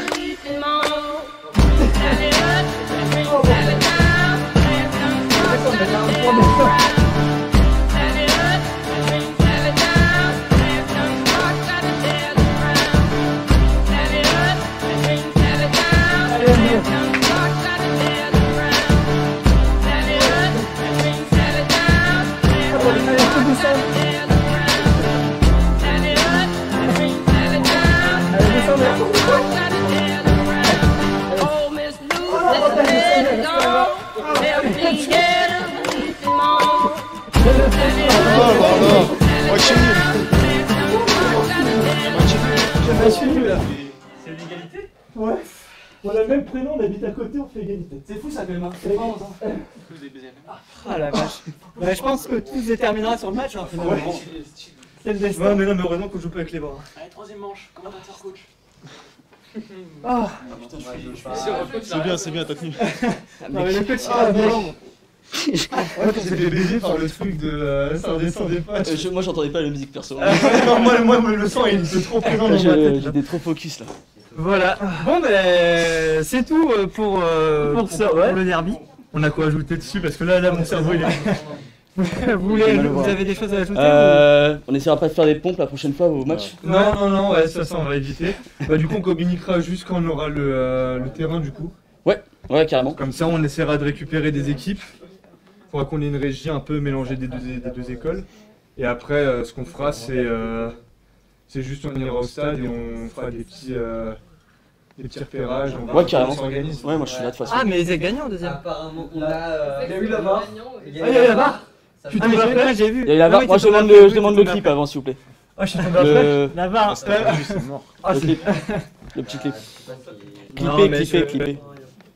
C'est l'égalité? Ouais. On a le même prénom, on habite à côté, on fait égalité. C'est fou ça quand même. Ah la vache. Bah, je pense que tout se déterminera sur le match hein, finalement. C'est le destin. Ouais, mais non, mais heureusement qu'on joue pas avec les bras. Allez, troisième manche, commentateur coach. Ah. C'est bien, t'as tenu. Non mais le coach il a bon. Ouais, on s'est fait baiser par le truc de ça redescendait pas. Moi j'entendais pas la musique perso. Non, moi, le son il était trop présent dans ma tête. J'étais trop focus là. Voilà. Bon ben c'est tout pour ça, ouais. le derby. On a quoi ajouter dessus parce que là mon cerveau il est. Vous avez des choses à ajouter On essaiera pas de faire des pompes la prochaine fois au match. Non, ouais, ça on va éviter. Bah, du coup, on communiquera juste quand on aura le terrain, du coup. Ouais, carrément. Comme ça, on essaiera de récupérer des équipes. Faudra qu'on ait une régie un peu mélangée des deux écoles. Et après, ce qu'on fera, c'est juste on ira au stade et on fera des petits repérages. On va Ouais, carrément. s'organise. Ouais, moi je suis là de toute façon. Ah mais ils ont gagné en deuxième. Apparemment, il y a eu la barre. Ah il y a eu la barre. Putain, Ah mais j'ai vu. Il y a eu la Ah barre. oui, Moi t'es je demande tombé le, après, je demande t'es le tombé clip après. avant s'il vous plaît. Ah, je suis tombé après. La barre. C'est mort. Ah Le c'est clip. Le petit clip. Non, Clipper, mais clipper, je- clipper.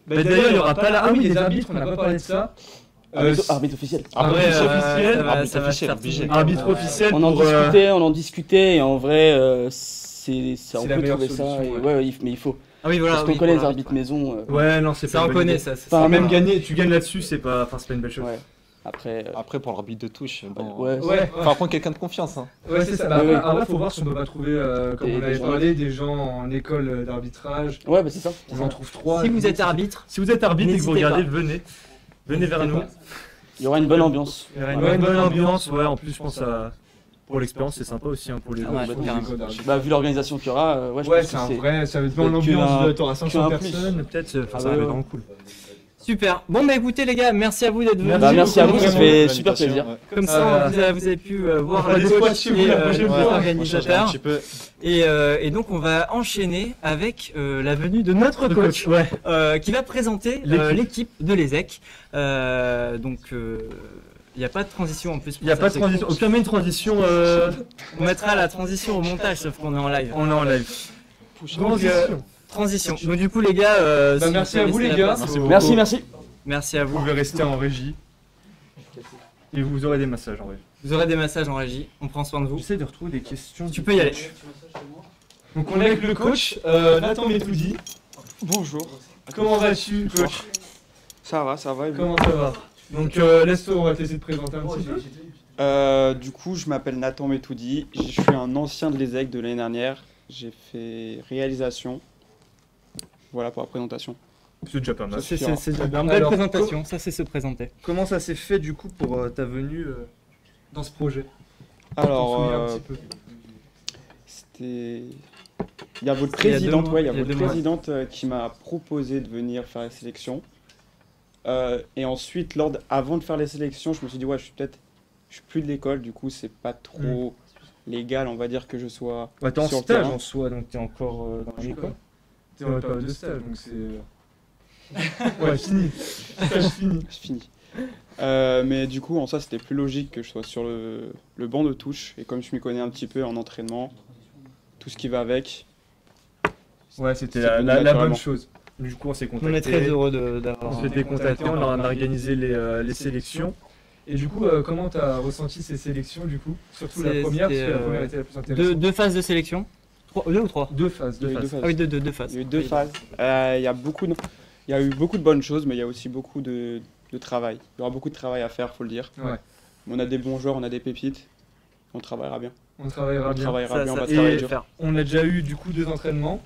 Bah, d'ailleurs, il y aura pas là. Ah oui, les arbitres, on n'a pas parlé de ça. Arbitre officiel. Arbitre officiel. ça va officiel, faire obligé. Arbitre officiel. On en pour, discutait, on en discutait et en vrai on C'est peut la meilleure trouver ça. solution, Et ouais. ouais, mais il faut. Ah oui voilà. Parce qu'on oui, connaît pour les arbitres maison. Ouais, non, c'est Ça pas on une bonne connaît idée. ça. Enfin, même gagner, tu gagnes là-dessus, c'est pas une belle chose. Ouais. Après. Après, pour l'arbitre de touche, bon, Ouais. Ouais, faut prendre quelqu'un de confiance. Hein. ouais, c'est ça. Bah, Ouais, après, faut voir si on peut pas trouver, comme Et on des avait gens- parlé, des gens en école d'arbitrage. Ouais, bah c'est ça. On en trouve 3. Si vous êtes arbitre, Si vous êtes arbitre et que vous N'hésitez regardez, pas. venez. Venez vers nous. Il y aura une bonne ambiance. Il y aura une bonne ambiance, ouais. En plus, je pense à. Pour l'expérience, c'est sympa aussi hein, pour les Ah ouais, pour les carrément. écoles d'arbitrage. Bah vu l'organisation qu'il y aura, ouais, je Ouais, pense c'est que un c'est. vrai. Ça va être dans que l'ambiance, t'auras que 500 un plus. personnes, peut-être. Ah Ça va ouais, être ouais. vraiment cool. super. Bon bah écoutez les gars, merci à vous d'être venus. Bah merci à vous, beaucoup, ça vraiment. fait super plaisir. Comme ça vous avez pu voir On va le des coach fois chez et vous la prochaine les fois. Un organisateurs. petit peu. Et donc on va enchaîner avec la venue de notre coach Ouais. qui va présenter L'équipe. l'équipe de l'ESEC. Donc il n'y a pas de transition en plus. Il n'y a pas de transition. Aucun met une transition. On mettra la transition au montage sauf qu'on est en live. On est en live. Donc transition. Donc du coup les gars, Bah, si merci vous à vous laissez les la gars. place. Merci, merci. Merci à Vous vous. pouvez rester en régie. Et vous aurez des massages en régie. Vous aurez des massages en régie. On prend soin de vous. J'essaie de retrouver des questions. Tu peux y aller. Donc on est avec le coach Nathan Metoudi. Bonjour. Comment vas-tu, coach? Ça va, et vous Comment ça va? Donc laisse-toi, on va te laisser te présenter un petit peu. Du coup, je m'appelle Nathan Metoudi. Je suis un ancien de l'ESEC de l'année dernière. J'ai fait réalisation. Voilà pour la présentation. C'est déjà pas mal. C'est une belle Alors, présentation. Ça c'est se présenter. Comment ça s'est fait du coup pour ta venue dans ce projet? Alors, T'en souviens un petit peu. c'était. Il y a votre C'était il y a présidente, 2 mois. ouais, il y a Il y a votre 2 mois. présidente qui m'a proposé de venir faire la sélection. Et ensuite, avant de faire les sélections, je me suis dit, ouais, je suis plus de l'école, du coup, c'est pas trop légal, on va dire, que je sois Ouais, t'es en sur le stage terrain. en soi, donc t'es encore dans l'école. T'es en période de stage, donc c'est. Ouais, fini. Stage fini. C'est fini. Mais du coup, en ça, c'était plus logique que je sois sur le banc de touche. Et comme je m'y connais un petit peu en entraînement, tout ce qui va avec. Ouais, c'était C'est la venu bonne naturellement. chose. Du coup, on s'est On est contacté. très heureux d'avoir. On s'est fait contacter, on a organisé les sélections. Et du coup, comment tu as ressenti ces sélections du coup? Surtout la première, parce que la première était la plus intéressante. Deux phases de sélection. Deux ou trois? Deux phases, deux Il y a eu phases. deux phases. Ah oui, deux phases. Il y a eu deux Oui. phases. Il y a il y a eu beaucoup de bonnes choses, mais il y a aussi beaucoup de travail. Il y aura beaucoup de travail à faire, faut le dire. Ouais. On a des bons joueurs, on a des pépites. On travaillera bien. On travaillera On bien. travaillera bien, on va Et travailler dur. on a déjà eu du coup 2 entraînements.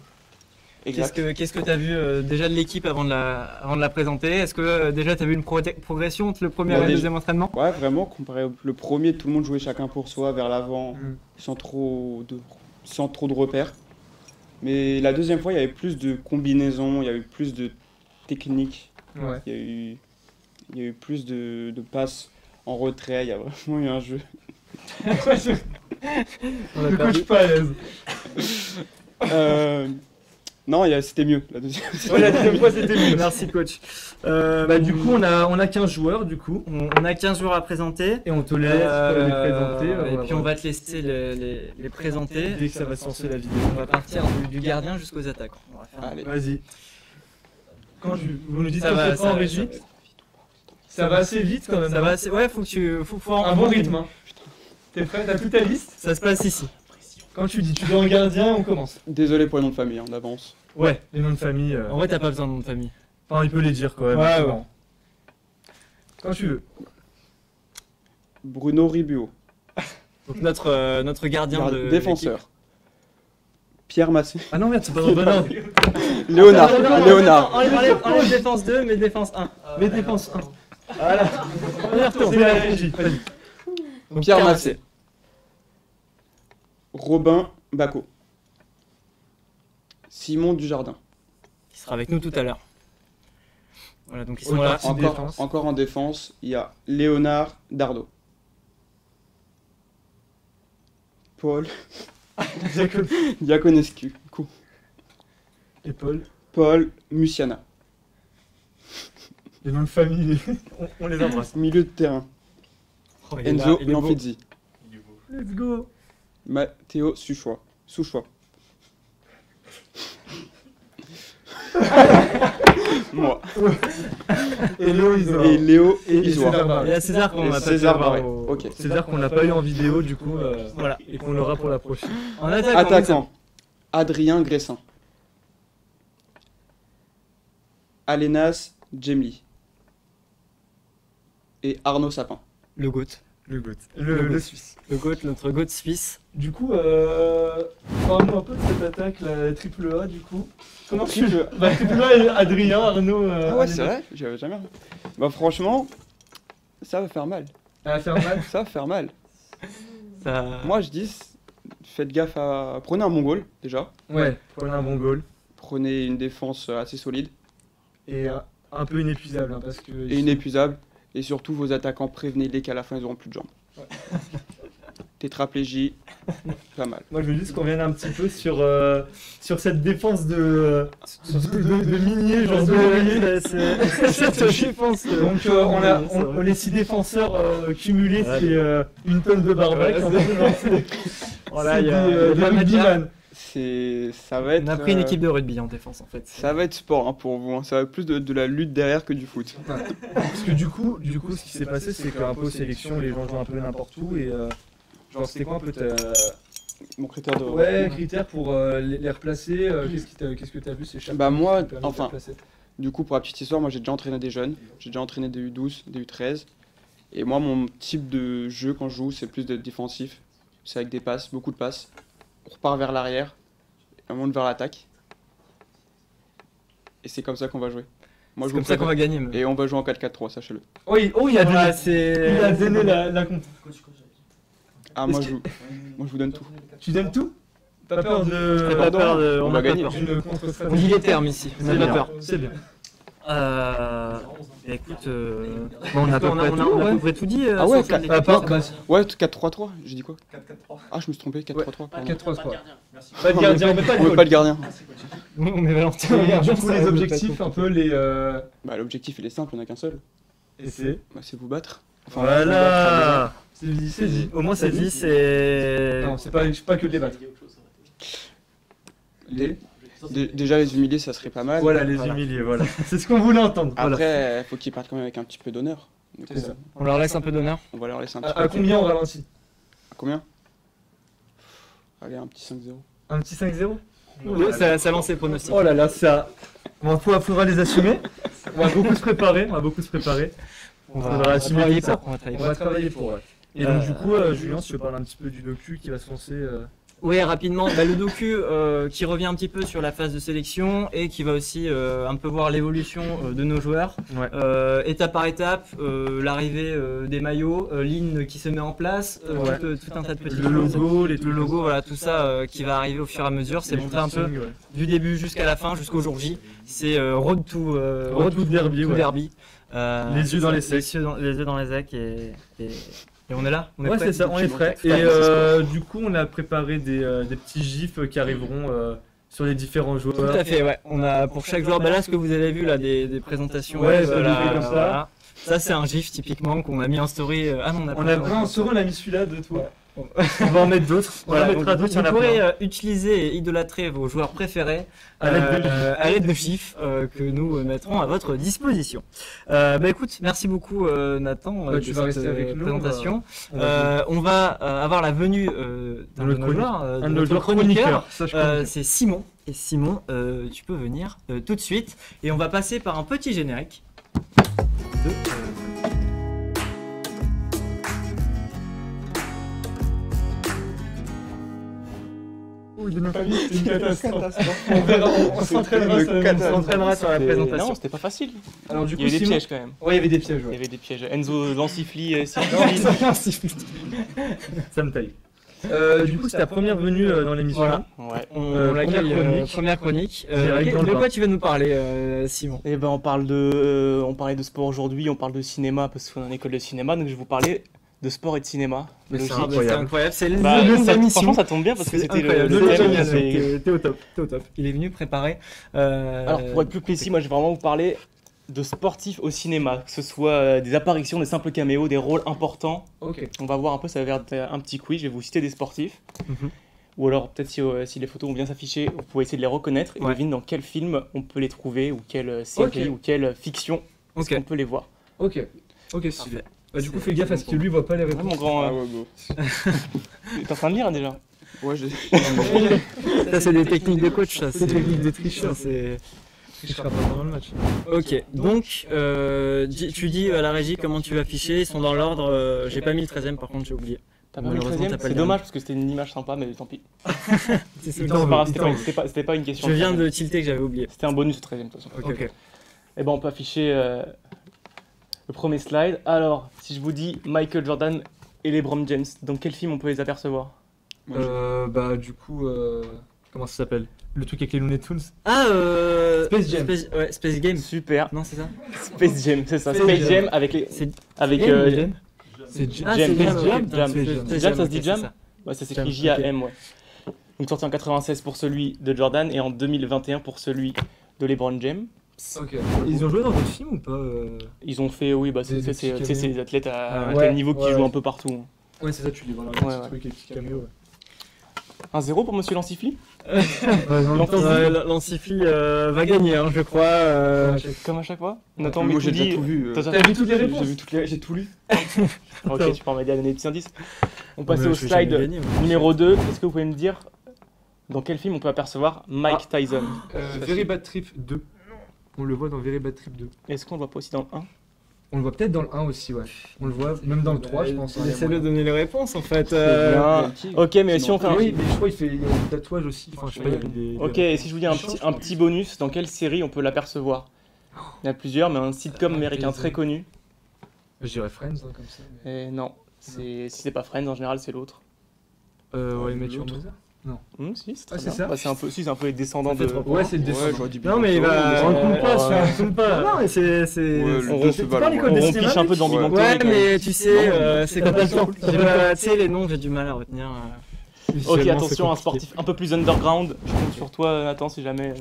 Exact. Qu'est-ce que tu as vu déjà de l'équipe avant de la présenter? Est-ce que déjà tu as vu une progression entre le premier et le deuxième entraînement? Ouais, vraiment, comparé au le premier, tout le monde jouait chacun pour soi, vers l'avant, Mm. sans trop de repères. Mais la deuxième fois, il y avait plus de combinaisons, il y avait plus de technique, Ouais. il y a eu plus de passes en retrait, il y a vraiment eu un jeu. Le coach pas à l'aise. Non, c'était mieux, la deuxième. Ouais, la deuxième fois c'était mieux. Merci coach. Du coup, on a 15 joueurs du coup. On a 15 jours à présenter. Et on te laisse les présenter. Et puis on va te laisser les présenter. Dès que ça va se lancer la vidéo. On va partir du gardien jusqu'aux attaques. On va faire Allez. Vas-y. Vous nous dites Ça que va, c'est ça pas en va, régie. Ça va assez vite quand même. Ça va assez... Ouais, faut Un bon rythme. Hein. T'es prêt? T'as toute ta liste? Ça se passe ici. Quand tu dis tu dois en gardien, on commence. Désolé pour le nom de famille, en avance. Ouais, les noms de famille. En vrai, t'as pas besoin de nom de famille. Enfin, il peut les dire quand même. Ouais, ouais. Quand tu veux. Bruno Ribuot, Donc notre gardien de défenseur. Pierre Massé. Ah non, merde, c'est pas dans le bon ordre. Léonard. l'équipe. Léonard. Enlève défense 2, mais défense 1. Mais défense 1. Voilà. On y retourne. C'est la régie. Vas-y. Donc, Pierre Massé. Robin Bacot. Simon Dujardin. Qui sera avec nous tout à l'heure. Voilà, donc ils sont Autre là. partie. Défense. Encore en défense, il y a Léonard Dardo. Paul Diaconescu. Et Paul. Paul Musiana. Les noms de famille, on les embrasse. Milieu de terrain. Oh, il est là, Enzo il est beau. Lanfizzi. Let's go. Mathéo Souchois. Moi. Et Léo Isoard. Et Léo Et Isoard. César Barret. Il y a César qu'on Et a pas César pu avoir Barret. au- Ok. César qu'on n'a pas eu en vidéo du coup. Voilà. Et qu'on aura pour la prochaine. En attaque. Attaquant. Adrien Gressin. Alenas Djemli. Et Arnaud Sapin. Le GOAT. Le GOAT. Le Le GOAT. Suisse. Le GOAT, notre GOAT suisse. Du coup, parle-nous un peu de cette attaque, la triple A du coup. Comment tu Triple Bah, triple A et Adrien, Arnaud. Ah ouais, c'est vrai, j'avais jamais. Bah franchement, ça va faire mal. Ça va faire mal. Ça va faire mal. Ça... Moi je dis, faites gaffe à. Prenez un bon goal déjà. Ouais, prenez un bon goal. Prenez une défense assez solide Et un peu inépuisable hein, parce que. et inépuisable. Et surtout vos attaquants, prévenez-les qu'à la fin ils auront plus de jambes. Tétraplégie, pas mal. Moi je veux juste qu'on revienne un petit peu sur cette défense de minier, genre de cette défense. Donc on les 6 défenseurs cumulés, c'est une tonne de barbac. Voilà, il y C'est a des pas mal de- rugbyman. Ça va être. On a pris une équipe de rugby en défense en fait. Ça va être sport hein, pour vous. Hein. Ça va être plus de la lutte derrière que du foot. Parce que du coup, ce qui s'est passé, c'est qu'un peu aux sélections, les gens jouent un peu n'importe où et genre c'était quoi un peu Mon critère de. ouais critères pour les replacer. Qu'est-ce que t'as vu ces chaque Bah moi, qui permet de les enfin, replacer. Du coup, pour la petite histoire, moi j'ai déjà entraîné des jeunes. J'ai déjà entraîné des U12, des U13. Et moi, mon type de jeu quand je joue, c'est plus d'être défensif. C'est avec des passes, beaucoup de passes. On repart vers l'arrière, et on monte vers l'attaque. Et c'est comme ça qu'on va jouer. Moi, C'est je comme vous ça qu'on va préviens. gagner. Et on va jouer en 4-4-3, sachez-le. Oui, oh, il a Voilà, donné, il a donné la compte. Ah, moi je vous donne tout. Tu donnes tout? Pas peur J'ai de. pas peur de... on a va pas gagner. peur. D'une On contre-stratégie. dit les termes ici. On a pas peur. C'est bien. Bah, écoute, Bon, on a à peu près tout, on a à ouais. peu près tout dit. Ah ouais, sauf les- À part, bah, Ouais, 4-3-3, j'ai dit quoi 4-4-3. Ah, je me suis trompé, 4-3-3. pardon. 4-3-3. Pas de gardien, on met pas de On veut goal. pas le gardien. On met Valentin. Et du coup, les objectifs, un peu les. Bah, l'objectif il est simple, il n'y en a qu'un seul. Et c'est. Bah, c'est vous battre. Enfin, Voilà. C'est dit, c'est dit. Au moins c'est dit, c'est... Non, c'est pas que de les battre. Les Déjà, les humilier, ça serait pas mal. Voilà, les humilier, voilà. C'est ce qu'on voulait entendre. Voilà. Après, faut qu'ils partent quand même avec un petit peu d'honneur. Du coup, On leur laisse un peu d'honneur. on va leur laisser un petit peu. À combien on ralentit? À combien? Allez, un petit 5-0. Un petit 5-0? Oui, ça lance les pronostics. Oh là là, ça. Faudra les assumer. On va beaucoup se préparer. On faudra assumer travailler tout ça. pour. On va travailler On pour. va travailler pour, ouais. Et donc, du coup, Julien, si tu veux parler un petit peu du docu qui va se lancer. Oui, rapidement, le docu qui revient un petit peu sur la phase de sélection et qui va aussi un peu voir l'évolution de nos joueurs, Ouais. étape par étape, l'arrivée des maillots, ligne qui se met en place, Ouais. tout un tas de petites Le choses. logo, Le logo, voilà, tout ça qui va arriver au fur et à mesure, c'est montré un peu du début jusqu'à la fin, jusqu'au jour J. C'est road to derby, ouais. derby. Les yeux dans les secs. Les yeux dans les secs et on est là. On est Ouais, prêt. c'est ça, on est prêt. Et du coup, on a préparé des petits gifs qui arriveront sur les différents joueurs. Tout à fait, ouais. On a pour chaque joueur, là ce que vous avez vu là, des présentations. Ouais, voilà, comme ça. voilà. Ça c'est un gif typiquement qu'on a mis en story. Ah non, On a vraiment on a mis celui-là de toi. On va en mettre d'autres. On Voilà, en mettra donc, d'autres, il y en vous a pourrez plein. utiliser et idolâtrer vos joueurs préférés À l'aide de gifs que nous mettrons à votre disposition. Écoute, merci beaucoup Nathan Ouais, de tu vas cette rester avec nous, présentation. on va On va avoir la venue d'un de nos joueurs, un de de nos notre joueurs chroniqueurs. Ça, je connais. c'est Simon. Et Simon, tu peux venir tout de suite. Et on va passer par un petit générique. C'est une catastrophe. On verra, on s'entraînera sur la présentation. Non, c'était pas facile. Alors du Il coup, y avait des Simon- pièges quand même. Ouais, il y avait des pièges. Il y Ouais. avait des pièges. Enzo Lancifli, Ça me taille. Du coup, c'est ta première venue dans l'émission. Voilà. Ouais. On l'accueille, première chronique. De quoi tu vas nous parler, Simon? Eh ben, on parlait de sport aujourd'hui, on parle de cinéma parce qu'on est en école de cinéma, donc je vais vous parler de sport et de cinéma. Mais c'est Logique. C'est incroyable, c'est Bah, l'émission. franchement, ça tombe bien parce que C'est c'était incroyable. le thème. Génial, c'est- T'es au top, t'es au top. Il est venu préparer. Alors, pour être plus précis, moi je vais vraiment vous parler de sportifs au cinéma, que ce soit des apparitions, des simples caméos, des rôles importants. Ok. On va voir un peu, ça va être un petit quiz, je vais vous citer des sportifs. Mhm. Ou alors, peut-être si les photos vont bien s'afficher, vous pouvez essayer de les reconnaître et Ouais. deviner dans quel film on peut les trouver, ou quelle série, Ok. ou quelle fiction Ok. on peut les voir. Ok. Ok, stylé. Parfait. Bah, du coup, fais gaffe à ce que lui voit pas les Ouais, réponses. mon grand. Ah ouais, go. T'es en train de lire hein, déjà? Ouais, j'ai. Ça, c'est des techniques de coach, ça. C'est des techniques de tricheur. C'est... Je serai pas pendant le match. Ok, donc tu dis à la régie comment tu vas afficher, ils sont dans l'ordre, j'ai pas mis le 13ème par contre, j'ai oublié. T'as pas mis le Malheureusement, 13e? t'as pas C'est le dommage parce que c'était une image sympa, mais tant pis. C'est C'est pas grave, c'était pas une question. Je viens de tilter que j'avais oublié. C'était un bonus au 13e de toute façon. Ok. Et ben on peut afficher le premier slide. Alors, si je vous dis Michael Jordan et LeBron James, dans quel film on peut les apercevoir? Bah, du coup, comment ça s'appelle? Le truc avec les Looney Tunes? Ah Space Jam. Ouais, Space Game. Super. Non, c'est ça. Space Jam, c'est ça. Space Space Jam. Jam avec les. C'est Avec. Jam ou Jam C'est Ah, Jam, c'est Jam, Jam. Jam, ok, Jam. putain, C'est Jam, ça se dit ok, Jam c'est ça. Ouais, ça Jam, s'écrit J-A-M, ouais. Donc sorti en 96 pour celui de Jordan et en 2021 pour celui de LeBron James. Ok. Ils ont joué dans votre film ou pas Ils ont fait, oui, bah Des c'est petits tu sais, c'est caméos. des athlètes à Ouais, tel niveau qui ouais, jouent ouais. un peu partout. Ouais, c'est ça, tu les vois là. Ouais, ouais. Truc, les petits caméos. 1-0 pour Monsieur Lancifli. Lancifli va gagner, hein, je crois. Comme à chaque fois. Nathan, Moi, j'ai Mitoudi, déjà tout vu. T'as T'as vu toutes les J'ai réponses? vu toutes les. J'ai tout lu. Ok, tu peux m'aider à donner des petits indices. On passe Mais au je vais jamais slide gagner, moi. numéro 2. Est-ce que vous pouvez me dire dans quel film on peut apercevoir Mike Tyson? Very Bad Trip 2. On le voit dans Very Bad Trip 2. Est-ce qu'on le voit pas aussi dans le 1? On le voit peut-être dans le 1 aussi, ouais. On le voit même dans le 3, je pense. Laissez-le donner les réponses en fait. Bien. Ok, mais si on fait un Oui, petit... mais je crois qu'il fait il y a des tatouages aussi. Enfin, je sais pas, il y a des. Ok, et si je vous dis un petit bonus, dans quelle série on peut l'apercevoir? Il y en a plusieurs, mais un sitcom américain très connu. Je dirais Friends, hein, comme ça. Et non, si c'est pas Friends, en général c'est l'autre. Ouais, Match Your l'autre. Mother. Si, c'est très Ah, c'est bien. ça Bah, c'est un peu les descendants de... Ouais, c'est le dessin. Ouais, j'aurais dit Non, mais il va. On le compte pas, Ouais. on le compte pas. Non, mais c'est. Ouais, le on deux, refait c'est pas valable, l'école ouais. des On piche un peu dans Big Bang Ouais, Theory, mais tu sais, c'est quand T'as pas le temps. j'ai pas- tu sais, les noms, j'ai du mal à retenir. Ok, attention, un sportif un peu plus underground. Je compte sur toi, Nathan, si jamais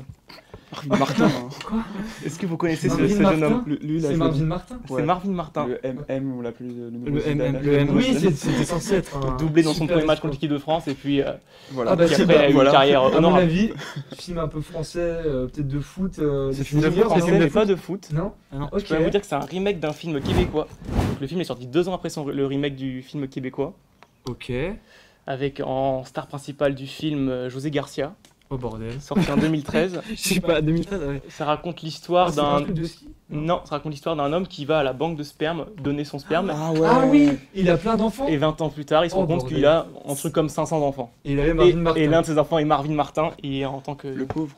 Marvin Martin. hein. Quoi? Est-ce que vous connaissez Marvin ce jeune Martin homme? Lui, là, C'est je- Marvin Martin? C'est Marvin Martin. Le MM, on l'appelle le nouveau Le Zidane. MM, le MM. Oui, c'était censé être un Doublé dans son super premier match espoir. contre l'équipe de France et puis Voilà. Ah bah puis si, après il a eu voilà. une carrière À mon honorable. avis, film un peu français, peut-être de foot. C'est film de foot, c'est c'est pas de foot. Non? Je Ok. peux même vous dire que c'est un remake d'un film québécois. Donc, le film est sorti 2 ans après le remake du film québécois, Ok. avec en star principale du film José Garcia, Oh bordel. sorti en 2013. Je sais pas, 2013, ouais. Ça raconte l'histoire C'est un d'un... truc de ski? Non, ça raconte l'histoire d'un homme qui va à la banque de sperme donner son sperme. Ah ouais. Ah oui, il a plein d'enfants. Et 20 ans plus tard, il se Oh, rend compte bordel. qu'il a un truc comme 500 enfants. Et il avait Et, Marvin Martin. et l'un de ses enfants est Marvin Martin, et en tant que... Le pauvre.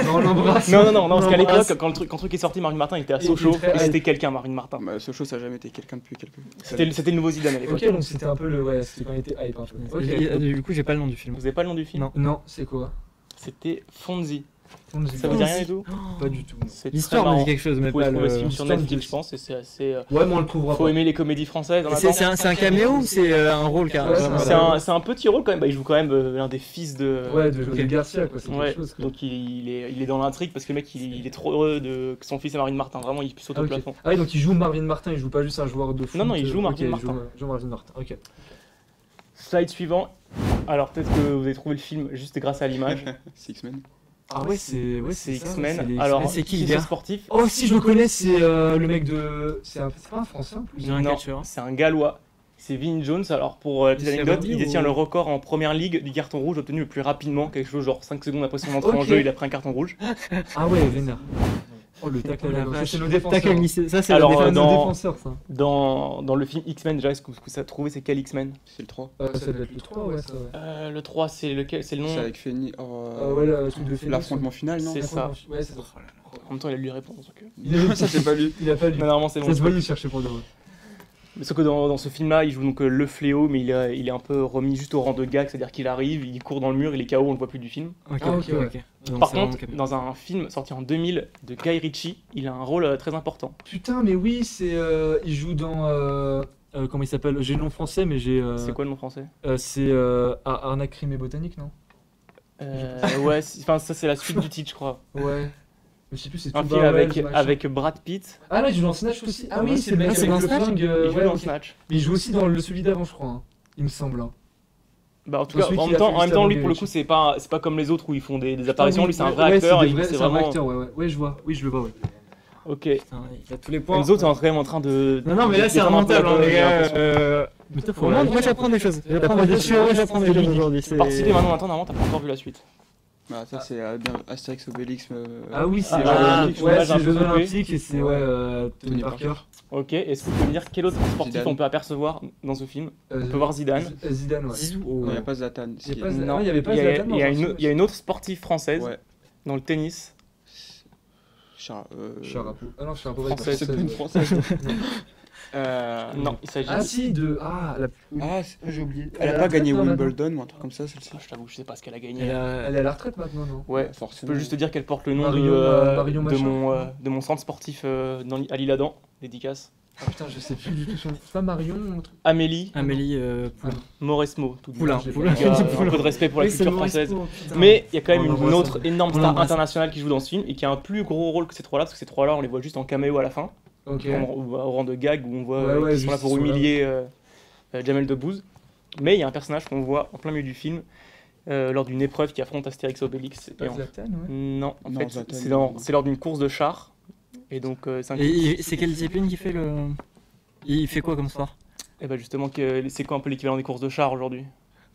Non, on l'embrasse. Non, parce On qu'à l'embrasse. l'époque, quand le truc est sorti, Marvin Martin il était à Il Sochaux, était très et c'était hype. quelqu'un, Marvin Martin. Bah, Sochaux, ça a jamais été quelqu'un depuis quelques. C'était le nouveau Zidane à l'époque. Ok, donc c'était un peu le. Ouais, c'était quand il était hype un peu. Ok. Du coup, j'ai pas le nom du film. Vous avez pas le nom du film? Non. Non, c'est quoi? C'était Fonzie. Fonzie. Ça vous dit rien du tout? Pas du tout. C'est très L'histoire me marrant. dit quelque chose, mais Vous pouvez pas trouver ce le. film sur l'histoire me Netflix, dit- je pense, et c'est assez... Ouais, mais on le trouvera Faut pas. aimer les comédies françaises. en C'est attendant. c'est un caméo ou c'est un rôle car Ouais, C'est un petit rôle quand même. Bah, il joue quand même l'un des fils de... Ouais, de José Garcia, quoi. C'est Ouais, quelque chose. Quoi. donc il est dans l'intrigue parce que le mec il est trop heureux que son fils est Marvin Martin, vraiment il saute Ah, au ok. plafond. Ah oui, donc il joue Marvin Martin, il joue pas juste un joueur de foot. Non, il joue Marvin Ok, Martin. Il joue Marvin Martin, ok. Slide suivant. Alors peut-être que vous avez trouvé le film juste grâce à l'image. C'est X-Men. Ah ouais, c'est C'est ça, X-Men. c'est les Alors X-Men. c'est qui, qui le c'est gars sportif? Oh, si je le connais, c'est le mec de. C'est pas un français en plus. J'ai un Non, catcheur. c'est un Gallois. C'est Vin Jones. Alors pour la petite C'est anecdote, rugby il détient ou- le record en première ligue du carton rouge obtenu le plus rapidement, quelque chose genre 5 secondes après son entrée en Ok. jeu, il a pris un carton rouge. Ah ouais, vénère. Oh, le tacle à la vache. C'est nos défenseurs. Tac à glisser. Ça, c'est Alors, la C'est défense. nos dans- défenseurs, ça. Dans le film X-Men, déjà, est-ce que vous avez trouvé c'est quel X-Men? C'est le 3. Ça doit être le 3, ouais, ça, ouais. Le 3, c'est lequel? C'est le nom? C'est avec Féni. Ouais, le truc de Phoenix. L'affrontement final, non C'est ça. Ouais, c'est ça. En même temps, il a lu les réponses. Donc... Ça, j'ai pas lu. Il a pas lu. Mais normalement, c'est bon. Ça se voit, il cherchait pour de vrai. Mais sauf que dans ce film-là, il joue donc le fléau, mais il est un peu remis juste au rang de gag, c'est-à-dire qu'il arrive, il court dans le mur, il est KO, on le voit plus du film. Ok, Ah, ok, ouais. Donc, Par c'est vraiment contre, caméo. dans un film sorti en 2000 de Guy Ritchie, il a un rôle très important. Putain, mais oui, c'est. Il joue dans. Comment il s'appelle? J'ai le nom français, mais j'ai. C'est quoi le nom français? C'est Arnaque, crime et botanique, non? Ouais, enfin ça c'est la suite du titre, je crois. Ouais. Je sais plus, c'est Un tout film bas, avec, ouais, machin. avec Brad Pitt. Ah là, il joue dans Snatch aussi. Ah oui, Ouais, c'est le mec c'est avec dans le Snatch flingue. Il joue Ouais, dans ok. Snatch. Mais il joue aussi dans celui d'avant, je crois. Hein. Il me semble. Hein. Bah en tout Dans cas, celui en qu'il même a temps, fait en même juste temps, avant lui pour le Guy coup, c'est pas comme les autres où ils font des apparitions. Ah oui, Lui c'est un ouais, vrai ouais, acteur, c'est et des vrais- c'est c'est un vrai vraiment. acteur, ouais. Ouais, je vois. Oui, je le vois, ouais. Ok. Putain, il a tous les points. Enzo, t'es quand même en train de. Non, mais là, c'est d'étendre un peu remontable, la hein, pause, les j'ai gars. l'impression. Moi, j'apprends des choses. J'apprends des choses aujourd'hui. C'est participer maintenant, normalement, t'as pas encore vu la suite. Bah, ça, c'est bien Astérix Obélix. Ah oui, c'est Ah, ouais, l'image c'est un les peu Jeux coupée. Olympiques et c'est Tony Tony Parker. Ok, est-ce que vous pouvez me dire quel autre sportif Zidane. on peut apercevoir dans ce film? On peut voir Zidane. Zidane, ouais. Zizou. Non, il n'y a pas Zlatan. Il y a Si. pas Zlatan. Non, il y avait pas il y a- Zlatan dans il y a un une- film il y a une autre sportive française Ouais. dans le tennis. Sharapov. Ah non, Sharapov. Française. C'est une française. Non, il s'agit. Ah si, de. Ah, J'ai oublié. Elle a pas gagné Non, Wimbledon ou un truc comme ça, celle-ci. Je t'avoue, je sais pas ce qu'elle a gagné. elle est à la retraite maintenant, non? Ouais, je forcément. peux juste te dire qu'elle porte le nom Marion machin. de mon centre sportif à l'Isle-Adam, dédicace. Ah putain, je sais plus du tout son nom. C'est pas Marion ou un truc? Amélie Amélie Poulain. Mauresmo. Tout Poulain. dit. Poulain. Les gars, un peu de respect pour la Oui, c'est culture Maurice française. Poulain, putain. Mais il y a quand même On une l'embrasse. autre énorme On star l'embrasse. internationale qui joue dans ce film et qui a un plus gros rôle que ces trois-là, parce que ces trois-là, on les voit juste en caméo à la fin, Ok. au rang de gag, où on voit Ouais, ouais, qu'ils sont là juste, pour ils sont là. humilier Jamel Debbouze. Mais il y a un personnage qu'on voit en plein milieu du film, lors d'une épreuve qui affronte Astérix et Obélix. Pas Zlatan, ouais. Non, en Non, fait, Zlatan, c'est lors d'une course de char. Et donc, c'est un Et c'est quelle discipline qui fait le. Il fait quoi comme sport? Et bah justement, c'est quoi un peu l'équivalent des courses de char aujourd'hui?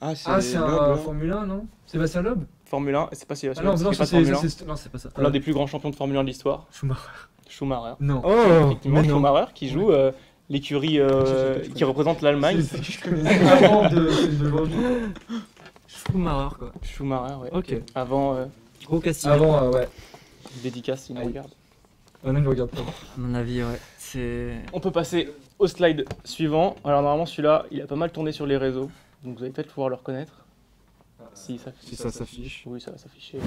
Ah, c'est Ah, c'est Loeb, un là. Formule 1, non? Sébastien Loeb? Formule 1, et c'est pas si Ah non, non, pas ça, de Formule 1. non, c'est pas ça. L'un des plus grands champions de Formule 1 de l'histoire, Schumacher. Schumacher. Non. Oh, Effectivement, Schumacher qui joue l'écurie qui représente l'Allemagne. Je connaissais avant de Schumacher, quoi. Schumacher, ouais. Ok. Avant Gros casting. Avant, ouais. dédicace, il nous Aïe. regarde. Ah non, je regarde pas. À mon avis, ouais. C'est. On peut passer au slide suivant. Alors normalement celui-là, il a pas mal tourné sur les réseaux, donc vous allez peut-être pouvoir le reconnaître. Si ça, Si ça s'affiche. Oui, ça va s'afficher.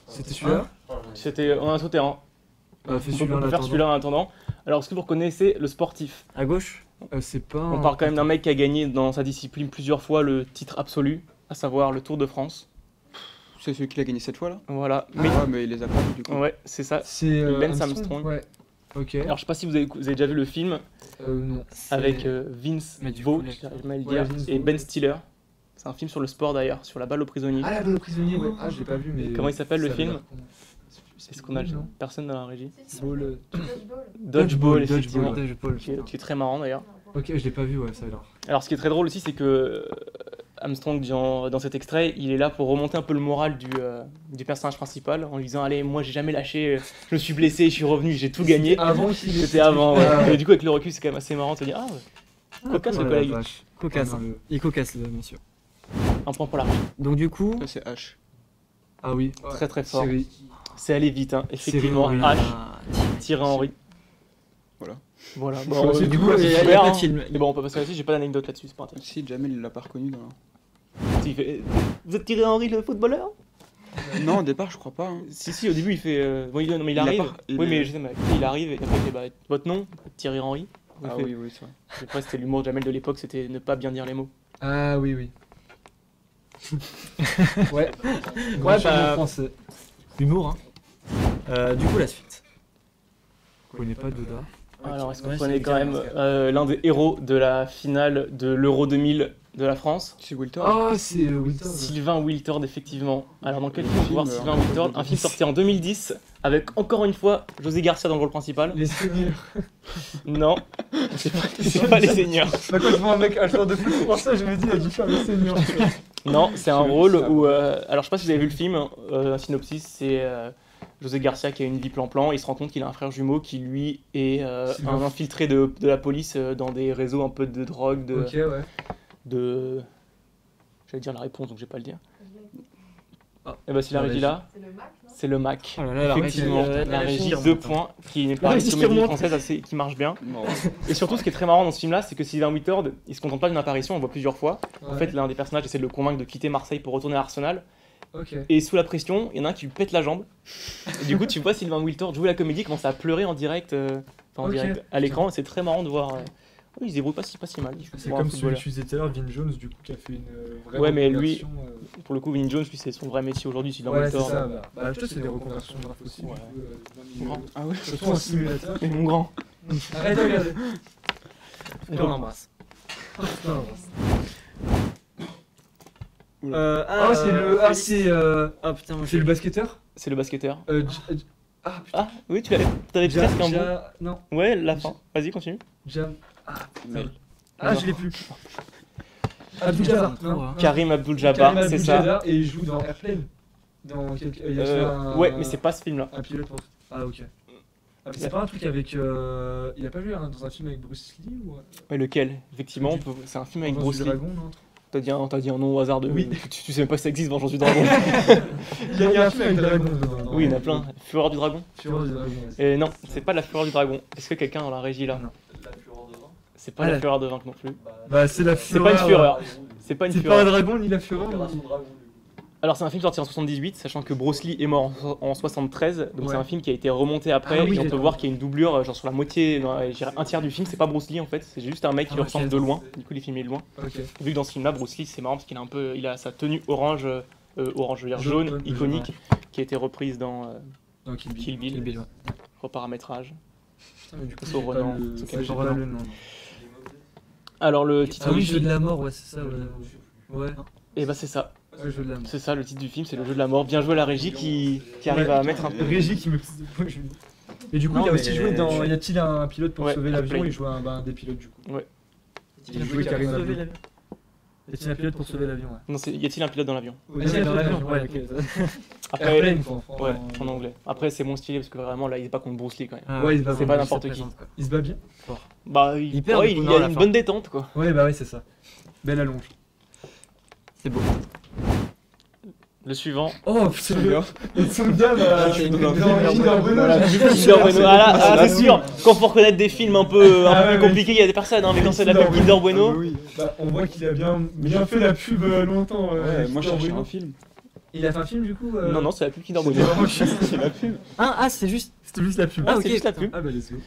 C'était celui-là? C'était on a sauté un. Bah, fais On celui-là en peut faire attendant. celui-là en attendant. Alors est-ce que vous reconnaissez le sportif? À gauche? C'est pas. On parle quand même d'un mec qui a gagné dans sa discipline plusieurs fois le titre absolu, à savoir le Tour de France. C'est celui qui l'a gagné cette fois là. Voilà. Mais, mais il les a pas du coup. Ouais, c'est ça. C'est Lance Armstrong. Ouais. Ok. Alors je sais pas si vous avez déjà vu le film Non. avec Vince Vaughn, j'arrive mal à le dire, Vince et Vaughn. Ben Stiller. C'est un film sur le sport d'ailleurs, sur la balle aux prisonniers. Ah, la balle aux prisonniers, ouais. Ah, je l'ai pas vu, mais. Comment il s'appelle le ça a film l'air con. Est-ce qu'on a non personne dans la régie? Ball, Dodgeball, effectivement. Dodgeball. Qui est très marrant d'ailleurs. Ok, je l'ai pas vu, ouais, ça a l'air. Alors ce qui est très drôle aussi, c'est que Armstrong, dans cet extrait, il est là pour remonter un peu le moral du personnage principal en lui disant allez, moi j'ai jamais lâché, je me suis blessé, je suis revenu, j'ai tout gagné. Avant C'était avant, ouais. Et du coup avec le recul c'est quand même assez marrant de se dire ah ouais, cocasse le collègue. Cocasse, il est cocasse le monsieur. Un point pour la régie. Donc du coup... Ça c'est H. Ah oui. Très très fort. Série. C'est allé vite, hein. Effectivement. Série, H, Ah, Thierry Henry. Voilà. Voilà. Bon, Bon, du coup, il y a super, pas de hein. film. Mais bon, on peut passer là-dessus, j'ai pas d'anecdote là-dessus, c'est pas intéressant. Si Jamel il l'a pas reconnu dans. Il fait, vous êtes Thierry Henry le footballeur? Non, au départ je crois pas. Hein. Si, au début il fait. Bon, non, mais il a arrive. pas- il oui, est- mais je sais, mais il arrive et après il fait bah, votre nom, Thierry Henry. Il Ah fait- oui, oui, c'est vrai. Et après, c'était l'humour de Jamel de l'époque, c'était ne pas bien dire les mots. Ah oui, oui. ouais. Ouais, bah, français. Humour, hein. Du coup, la suite. Je connais pas Doda. Alors, est-ce que Ouais, vous connaissez c'est quand même bien, l'un des héros de la finale de l'Euro 2000 de la France? C'est Wilter. Ah, c'est Wilter. Sylvain Wiltord, effectivement. Alors, dans quel film on peut voir film, Sylvain alors. Wiltord? Un film sorti en 2010 avec encore une fois José Garcia dans le rôle principal. Les seigneurs. Non, c'est pas les seigneurs. Bah, quand je vois un mec à faire de foot français, je me dis, il a dû faire les seigneurs. Non, c'est un rôle où. Alors, je sais pas si vous avez vu le film. Un synopsis, c'est José Garcia qui a une vie plan-plan. Il se rend compte qu'il a un frère jumeau qui, lui, est un infiltré de la police dans des réseaux un peu de drogue, Ok, ouais. de. J'allais dire la réponse, donc je vais pas le dire. Ah. Et bah, c'est la La régie là. C'est le Mac. Oh là là, la Effectivement, régie, la régie remonte, 2 hein. points, qui n'est La pas une régie qui comédie remonte. française qui marche bien. Non. Et surtout, ce qui est très marrant dans ce film-là, c'est que Sylvain Whitford, il se contente pas d'une apparition, on le voit plusieurs fois. En fait, l'un des personnages essaie de le convaincre de quitter Marseille pour retourner à Arsenal. Ok. Et sous la pression, il y en a un qui lui pète la jambe. Et du coup, tu vois Sylvain Whitford jouer la comédie, commence à pleurer en direct, Ok. direct à l'écran. C'est très marrant de voir. Oui, il se débrouille pas si mal. C'est Pour un comme celui footballeur. que tu disais tout à l'heure, Vin Jones, du coup, qui a fait une vraie Ouais, mais lui, reconversion, Pour le coup, Vin Jones, lui, c'est son vrai métier aujourd'hui. Sylvain Ouais, c'est Whitford. ça. Bah, toi, c'est des reconversions de draft aussi. Ouais. Du coup, dans le milieu. Grand. Ah ouais. Surtout un simulateur. Mais mon grand. Arrête de regarder. On l'embrasse. Non, Ah, c'est le. Ah, c'est. Ah putain, moi C'est le basketteur C'est le basketteur. Ah, putain. Ah, oui, tu avais presque un bon. Non, Ouais, la fin. Vas-y, continue. Jam. Mel. Ah, je l'ai plus. Abdul-Jabbar. non. Karim Abdul-Jabbar, Karim c'est ça. Abdul-Jabbar, et il joue dans Airplane. Dans quelques... il y a fait Ouais, mais c'est pas ce film-là. un pilote pour... Ah, ok. Ah, c'est pas un truc avec... Il a pas joué dans un film avec Bruce Lee ou... Ouais, lequel? Effectivement, c'est un film avec Vengeance Bruce du Lee. Dragon, non T'as dit un nom au hasard de. Oui. Tu sais même pas si ça existe, Vengeance du Dragon. Il y a un film avec Dragon dedans. Oui, il y en a plein. Fureur du Dragon. Fureur du Dragon. ouais. Et non, c'est pas la Fureur du Dragon. Est-ce que quelqu'un dans la régie là? Non. C'est pas Ah, la la- Fureur de Vaincre non plus. Bah, c'est la C'est pas une fureur. C'est pas une C'est pas un fureur. dragon ni la fureur. Alors, c'est un film sorti en 78, sachant que Bruce Lee est mort en 73. Donc, Ouais. c'est un film qui a été remonté après. Ah oui, et on peut d'accord. voir qu'il y a une doublure, genre sur la moitié, je dirais un tiers du film. C'est pas Bruce Lee en fait, c'est juste un mec qui Ah, lui ok. ressemble de loin. Du coup, il est filmé de loin. Ok. Vu que dans ce film-là, Bruce Lee, c'est marrant parce qu'il a sa tenue orange, je veux dire jaune, Jaune, iconique, qui a été reprise dans Donc, Kill Bill. Kill Bill, Kill Bill, ouais. reparamétrage. Putain, mais du coup, Sauf j'ai pas Renan, le- sauf j'ai Kevin pas le nom. Alors, le titre Ah oui, du jeu de film, la mort, ouais, c'est ça. Ouais. et bah c'est ça. Ouais, jeu de la mort. C'est ça, le titre du film, c'est le jeu de la mort. Bien joué à la régie qui arrive à mettre un peu. Régie qui me. Et du coup, Non, il a mais aussi joué dans. Y a-t-il un pilote pour Ouais, sauver l'avion? Airplane. Il jouait un des pilotes du coup. Ouais. Il a joué Karim Abdul. Y a-t-il un pilote pour sauver l'avion? Ouais. Non, y a-t-il un pilote dans l'avion? Ouais, dans l'avion, ouais, ok. Après, Airplane, quoi, ouais, en anglais. Après, c'est bon stylé parce que vraiment là, il est pas contre Bruce Lee quand même. Ah, Ouais, il se bat C'est bien. pas n'importe qui. Il se bat bien? Bah, Il perd, ouais, du coup, il non, y à a la une fin. bonne détente quoi. Ouais, bah ouais, c'est ça. Belle allonge. C'est beau. Le suivant. Oh putain, le soldat là. Je suis dans un dans film, Kinder Bueno, là. Kinder Bueno. Ah là, c'est sûr. Quand faut reconnaître des films un peu Ah ouais, compliqués, il y a des personnes. Hein, mais quand c'est de la pub Kinder Bueno. Bah, on voit qu'il a bien fait la pub longtemps. Ouais, moi je Kinder cherchais Bueno. un film. Il a fait un film du coup Non, non, c'est la pub Kinder C'était Bueno. vraiment juste la pub. Ah, c'est juste. C'était juste la pub. Ah, ok. c'est juste la pub. Ah bah let's go.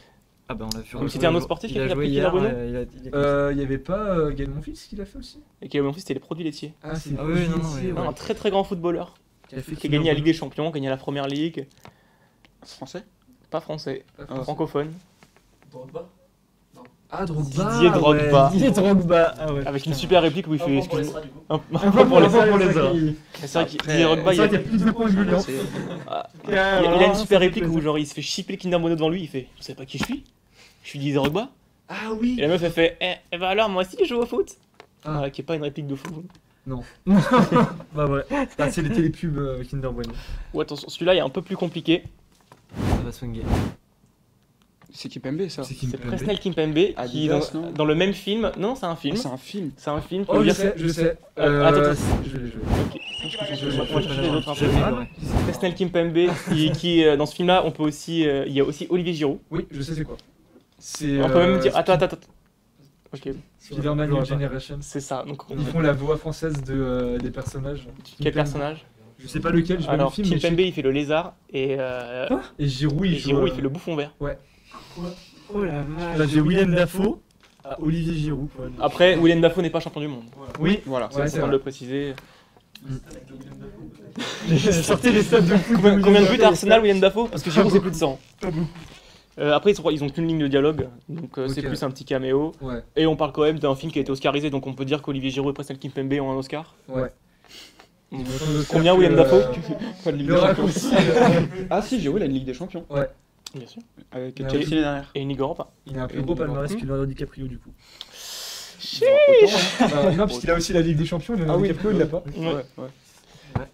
Ah bah on l'a fait. Donc, c'était un autre sportif qui a fait la joué pub hier, Kinder Bueno il Il y avait pas Gaël Monfils qui l'a fait aussi? Et qui a aussi, c'était les produits laitiers. Ah, c'est Ah oui, non, non, Gaël ouais. Un très très grand footballeur. Qui a fait qui a gagné la Ligue des Champions, gagné la Première Ligue. Français? Pas français, Ah, francophone. Drogba? Ah, Drogba. Didier Drogba. Didier Drogba. Ah ouais. Avec une super réplique où il fait. Excuse-moi. Un point pour les C'est vrai qu'il Didier Drogba, il a plus de points que Julien. il a une super réplique où genre il se fait chipper le Kinder Bueno devant lui, il fait je sais pas qui je suis. Je suis Didier Drogba. Ah oui. Et la meuf elle fait eh bah alors moi aussi je joue au foot. Ah. Voilà, qui est pas une réplique de fou. Non. Bah ouais. Ah, c'est les télépubs Kinder Bueno. Ou attention, celui-là il est un peu plus compliqué. Ça va swinguer. C'est Kimpembe ça. C'est Presnel Kimpembe qui Adidas, non dans le même film. Non, c'est un film. C'est un film. C'est un film. Oh, je sais. Attends. Je vais jouer. Moi, je fais les autres un peu. Ouais. Presnel Kimpembe qui dans ce film-là, on peut aussi il y a aussi Olivier Giroud. Oui, je sais c'est quoi. C'est. On peut même dire attends. Ok, Spider-Man New Generation. c'est ça. Donc Ils font la voix française des personnages. quel personnage? Je sais pas lequel, j'ai pas vu le Alors film. Kimpembe il fait le lézard et Et Giroud, et Giroud il fait le bouffon vert. Ouais. Oh la vache. Là, j'ai William Dafoe. Olivier Giroud. Quoi. Après, Willem Dafoe n'est pas champion du monde. Oui, Voilà. ouais, C'est important de le préciser. Sortez les stats de foot. Combien de buts à Arsenal, Willem Dafoe? Parce que Giroud c'est plus de 100. Après, ils ont qu'une ligne de dialogue, donc c'est Ok. plus un petit caméo. Ouais. Et on parle quand même d'un film qui a été oscarisé, donc on peut dire qu'Olivier Giroud et Presnel Kimpembe ont un Oscar. Ouais. Combien Willem Dafoe? Pas de Ligue Le des Champions. raccourci. Ah si, Giroud il a une Ligue des Champions. Bien sûr. Avec Ah, Chelsea oui. l'année dernière. Et une Ligue Europa. Il a un plus gros palmarès que Leonardo DiCaprio du coup. Autant, Non, puisqu'il a aussi la Ligue des Champions, Leonardo DiCaprio il l'a pas. Ouais. ouais.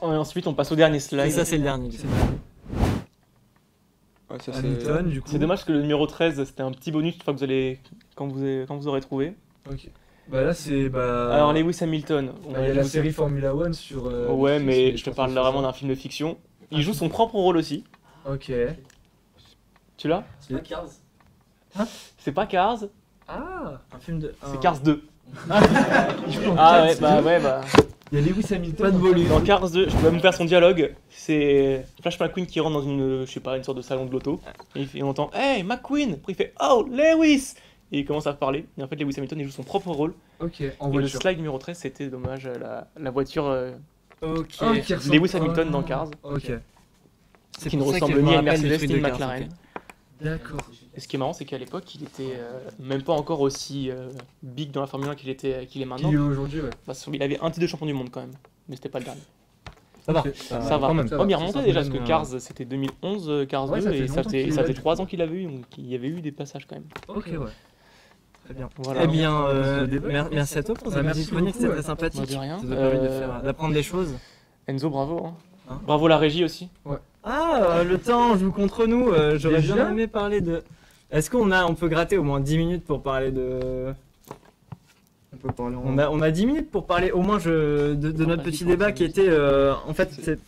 Et ensuite, on passe au dernier Et slide. ça, c'est le dernier. Ouais, ça, c'est- Hamilton du coup. C'est dommage que le numéro 13, c'était un petit bonus une fois que quand vous aurez trouvé. Ok. Bah là c'est. Alors, Lewis Hamilton. Il y a la série Formula One sur. Ouais, Netflix, mais je te pense parle que c'est vraiment ça. d'un film de fiction. Il joue son propre rôle aussi. Ok. Tu l'as? C'est pas Cars. C'est pas Cars, Ah, un film de. c'est Cars 2. Il joue dans Ah Cars, ouais, bah. Il y a Lewis Hamilton. Pas de volume. Dans Cars 2, je peux même faire son dialogue. C'est Flash McQueen qui rentre dans une, je sais pas, une sorte de salon de l'auto. Et on entend Hey McQueen. Après il fait Oh Lewis. Et il commence à parler. Et en fait, Lewis Hamilton il joue son propre rôle. Ok, en Et le voiture. slide numéro 13, c'était dommage la voiture Ok. Ah, qui ressemble- Lewis Hamilton dans Cars. Ok. C'est qui ne pour ça ressemble que je me ni à une rappelle des Mercedes trucs ni à une de Cars, McLaren. ok. D'accord. Et ce qui est marrant, c'est qu'à l'époque, il était même pas encore aussi big dans la Formule 1 qu'il est maintenant. Qui est aujourd'hui, ouais. Parce qu'il avait un titre de champion du monde quand même, mais c'était pas le dernier. Ça va. Ok. Ça va. quand même. Oh, mais il remontait Ça déjà, va parce que même, Cars, c'était 2011, Cars Ouais, 2, ça fait et ça longtemps qu'il est fait là, 3 ans qu'il avait eu, donc il y avait eu des passages quand même. Ok, ouais. Très bien. Voilà. Eh bien, Ce débat. merci à toi pour Bah, cette merci petite chronique, beaucoup, c'était ouais. très sympathique. Bah, de rien. Ça nous a permis d'apprendre des choses. Enzo, bravo. Hein. Hein Bravo la régie aussi. Ah, le temps joue contre nous. J'aurais Déjà bien aimé parler de. Est-ce on peut gratter au moins 10 minutes pour parler de. On peut parler en. On a 10 minutes pour parler au moins de notre petit débat qui était. En fait, c'est.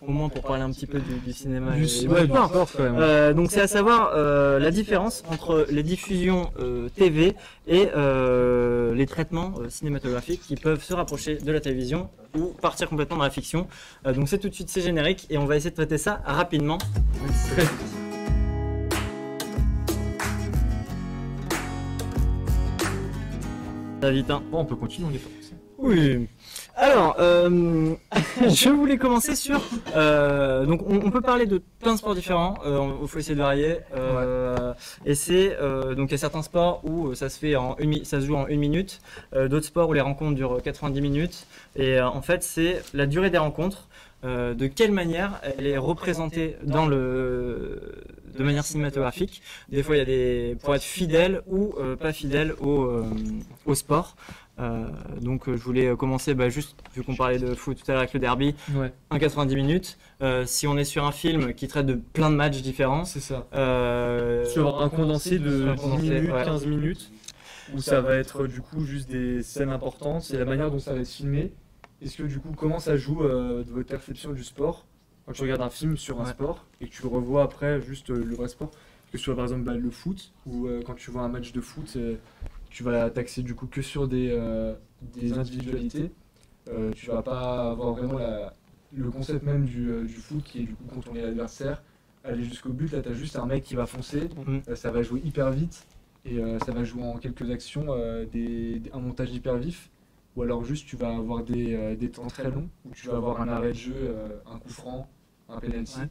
Au moins pour parler un petit peu du cinéma. et du Ouais, du sport. sport quand même. Donc c'est à savoir la différence entre les diffusions TV et les traitements cinématographiques qui peuvent se rapprocher de la télévision ou partir complètement dans la fiction. Donc c'est tout de suite, c'est générique et on va essayer de traiter ça rapidement. Très vite. Ça va vite, hein. Bon, on peut continuer, on est pas pressé. Oui. Alors, je voulais commencer sur. Donc, on peut parler de plein de sports différents. Il faut essayer de varier. Et c'est donc il y a certains sports où ça se fait ça se joue en 1 minute. D'autres sports où les rencontres durent 90 minutes. Et en fait, c'est la durée des rencontres. De quelle manière elle est représentée de manière cinématographique. Des fois, il y a pour être fidèle ou pas fidèle au sport. Donc je voulais commencer juste vu qu'on parlait de foot tout à l'heure avec le derby, Ouais, un 90 minutes. Si on est sur un film qui traite de plein de matchs différents, c'est ça. sur Sur un condensé de 10 minutes, ouais. 15 minutes, où ça va être du coup juste des scènes importantes, c'est la manière dont ça va être filmé. Est-ce que du coup, comment ça joue de votre perception du sport quand tu regardes un film sur un Ouais. sport et que tu le revois après juste le vrai sport? Que ce soit par exemple le foot, ou quand tu vois un match de foot, tu vas t'axer du coup que sur des individualités. Tu vas pas avoir vraiment le concept même du foot qui est du coup quand on est l'adversaire, aller jusqu'au but. Là, tu as juste un mec qui va foncer, ça va jouer hyper vite et ça va jouer en quelques actions, un montage hyper vif. ou alors juste tu vas avoir des temps très longs, où tu vas avoir un arrêt de jeu, un coup franc, un penalty. Ouais.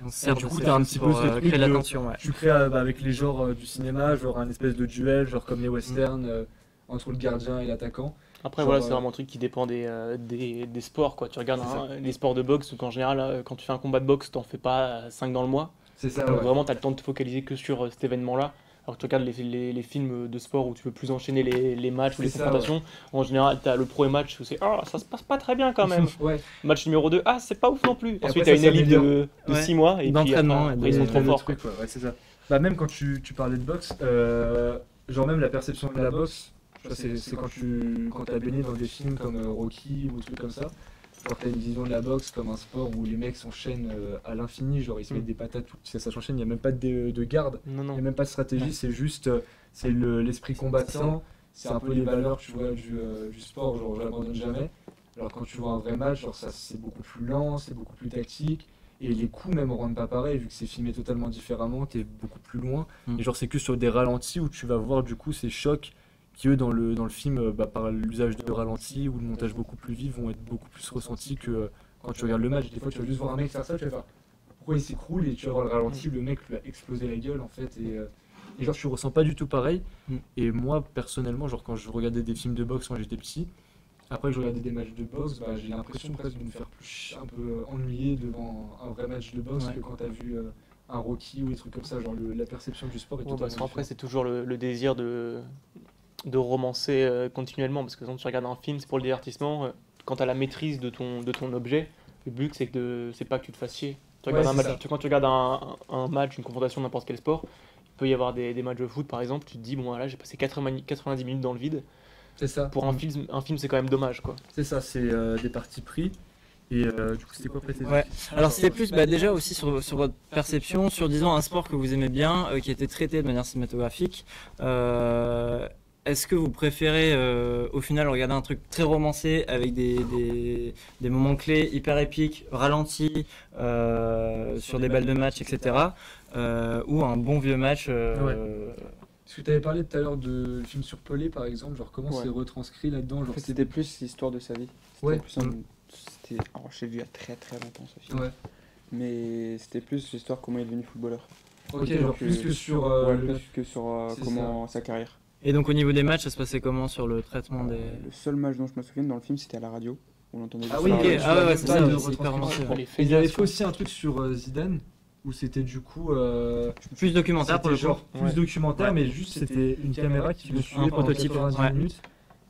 Et on se Et sert du de coup, ça t'as un petit peu pour, ce truc créer de- l'attention. Ouais. Tu crées avec les genres du cinéma, genre un espèce de duel, genre comme les westerns, entre le gardien et l'attaquant. Après, Genre, voilà, c'est vraiment un truc qui dépend des sports, quoi. Tu regardes les sports de boxe, donc en général, quand tu fais un combat de boxe, t'en fais pas 5 dans le mois. C'est ça, Donc ouais. vraiment, t'as le temps de te focaliser que sur cet événement-là. Alors que tu regardes les films de sport où tu peux plus enchaîner les matchs ou les C'est ça, confrontations. En général, t'as le premier match où c'est ah, ça se passe pas très bien quand même. Ouais. Match numéro 2, ah, c'est pas ouf non plus. Et Ensuite, après, t'as ça une élite s'améliore. de Ouais. 6 mois et puis D'entraînement après, et ils sont trop le forts. truc, ouais, c'est ça. Bah, même quand tu parlais de boxe, genre même la perception de la boxe, tu vois, c'est quand t'as baigné dans des films comme Rocky ou des trucs comme ça, genre t'as une vision de la boxe comme un sport où les mecs s'enchaînent à l'infini, genre ils se mettent des patates, ça s'enchaîne, il n'y a même pas de garde, Non, il non. n'y a même pas de stratégie, c'est juste c'est l'esprit combattant, c'est un peu les valeurs tu vois, du sport, genre j'abandonne jamais. Alors quand tu vois un vrai match, genre ça c'est beaucoup plus lent, c'est beaucoup plus tactique. Et les coups même rendent pas pareil, vu que c'est filmé totalement différemment, t'es beaucoup plus loin. Mm. Et genre c'est que sur des ralentis où tu vas voir du coup ces chocs qui eux dans le film, par l'usage de ralentis ou de montage beaucoup plus vif, vont être beaucoup plus ressentis que quand tu regardes le match. Des fois tu vas juste voir un mec faire ça, tu vas faire pourquoi il s'écroule, et tu vas voir le ralenti, le mec lui a explosé la gueule en fait. Et genre tu ressens pas du tout pareil. Mm. Et moi personnellement, genre quand je regardais des films de boxe quand j'étais petit, après que je regardais des matchs de boxe, bah, j'ai l'impression presque de me faire plus un peu ennuyé devant un vrai match de boxe Ouais. que quand t'as vu un Rocky ou des trucs comme ça. Genre la perception du sport est Ouais, totalement parce qu'après, différente. c'est toujours le désir de romancer continuellement. Parce que quand tu regardes un film, c'est pour le divertissement. Quand tu as la maîtrise de ton objet, le but, c'est pas que tu te fasses chier. Tu regardes Ouais, un c'est match, ça. quand tu regardes un match, une confrontation, n'importe quel sport, il peut y avoir des matchs de foot, par exemple. Tu te dis, bon, voilà, j'ai passé 90 minutes dans le vide. C'est ça. Pour un film, c'est quand même dommage, quoi. C'est ça, c'est des parties pris. Et du coup, c'était quoi après tes Ouais. Alors c'était plus déjà aussi sur votre perception, sur disons un sport que vous aimez bien, qui a été traité de manière cinématographique. Est-ce que vous préférez au final regarder un truc très romancé avec des moments clés hyper épiques, ralentis, sur des balles de match, etc. Ou un bon vieux match Parce que tu avais parlé tout à l'heure de film sur Pelé par exemple, genre comment Ouais. c'est retranscrit là-dedans, En genre fait, c'était plus l'histoire de sa vie. C'était Ouais. plus alors, je l'ai vu il y a très très longtemps ce film. Ouais. Mais c'était plus l'histoire comment il est devenu footballeur. Ok, genre plus que sur Ouais, le- plus que sur C'est comment sa carrière. Et donc au niveau des matchs, ça se passait comment sur le traitement des... Le seul match dont je me souviens dans le film, c'était à la radio. On l'entendait Ah juste oui, à la ok. radio. Ah ouais, même c'est pas ça, de c'est hyper retransmission. romancé. Les faits Ils avaient divers, fait aussi un truc sur Zidane où c'était du coup Plus documentaire pour le c'était coup. genre plus documentaire, mais juste c'était une caméra qui le suivait pendant prototype, 90 ouais. minutes.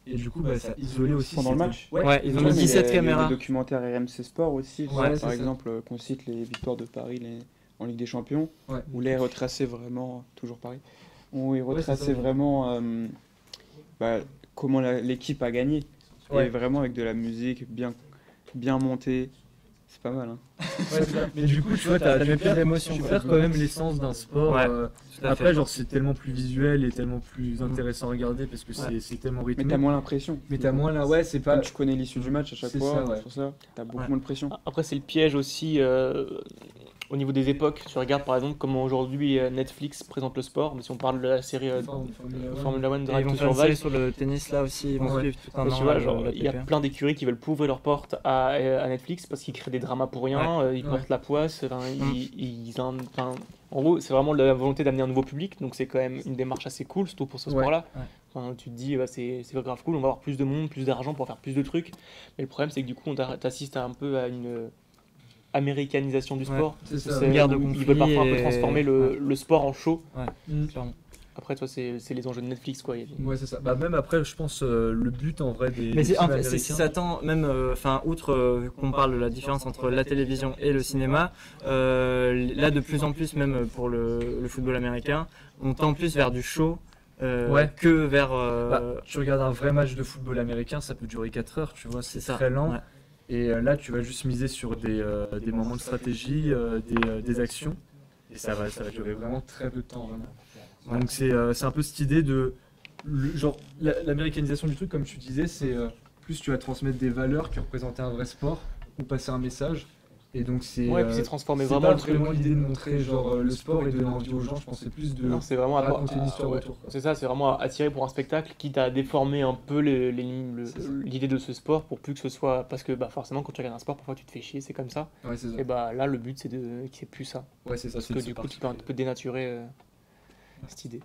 Et du coup, bah, ça isolait aussi. Pendant le c'était- match. Ouais, ils ont Ouais, mis mais 17 il y a caméras. des documentaires RMC Sport aussi, Ouais, c'est par ça. exemple, qu'on cite les victoires de Paris en Ligue des Champions, Ouais. où là, ils retraçaient vraiment, toujours Paris, où ils Ouais, c'est retraçaient ça. vraiment comment l'équipe a gagné. Ouais. Et vraiment avec de la musique bien montée. C'est pas mal, hein. Ouais, c'est ça. Mais du coup, tu vois, t'avais plein d'émotions. Tu perds quand même l'essence d'un sport. Ouais, tout à Après, fait. genre, c'est tellement plus visuel et tellement plus intéressant à regarder parce que c'est tellement Mais rythmé. t'as moins l'impression. Mais t'as moins là, ouais, c'est pas. Comme tu connais l'issue du match à chaque C'est fois, ça, ouais. sur ça, t'as beaucoup Ouais. moins de pression. Après, c'est le piège aussi au niveau des époques. Tu regardes par exemple comment aujourd'hui Netflix présente le sport. Mais si on parle de la série Formula One Et ils Drive vont to faire une série Survive, sur le tennis là aussi, ils vont Ouais. suivre tout un tu an, vois, genre, la il y a TP. plein d'écuries qui veulent pas ouvrir leurs portes à Netflix parce qu'ils créent des dramas pour rien, ils Ouais. portent la poisse. En gros, c'est vraiment la volonté d'amener un nouveau public, donc c'est quand même une démarche assez cool, surtout pour ce Ouais. sport-là. Ouais. Enfin, tu te dis, c'est grave cool, on va avoir plus de monde, plus d'argent pour faire plus de trucs. Mais le problème, c'est que du coup, t'assistes un peu à une américanisation du Ouais, sport. c'est ça. C'est- Une guerre de où ils conflits veulent parfois un peu et- transformer ouais. le sport en show. Mm. Clairement. Après, toi, c'est les enjeux de Netflix, quoi. Ouais, c'est ça. Bah, même après, je pense le but en vrai des. Mais des c'est films si américains. ça tend même, enfin, outre qu'on parle de la différence entre la télévision et le cinéma, là de plus en plus, même pour le football américain, on tend plus vers du show Ouais. que vers. Bah, tu regardes un vrai match de football américain, ça peut durer 4 heures, tu vois, c'est ça. très lent. Ouais. Et là, tu vas juste miser sur des moments de stratégie, des actions. Et ça va durer vraiment très peu de temps, vraiment. Donc c'est un peu cette idée de... genre, l'américanisation du truc, comme tu disais, c'est plus tu vas transmettre des valeurs que représenter un vrai sport ou passer un message. Et donc c'est Ouais, puis c'est transformé c'est vraiment pas le truc. vraiment l'idée de montrer genre le sport et de donner envie aux gens, je pense que c'est plus de Non, c'est vraiment raconter une histoire ouais. autour, quoi. C'est ça, c'est vraiment attiré pour un spectacle, quitte à déformer un peu C'est ça. l'idée de ce sport pour plus que ce soit. Parce que bah, forcément, quand tu regardes un sport, parfois tu te fais chier, c'est comme ça. Ouais, c'est ça. Et bah là, le but c'est qu'il n'y ait plus ça. Ouais, c'est ça, Parce c'est que de du se coup, tu peux un peu dénaturer cette idée.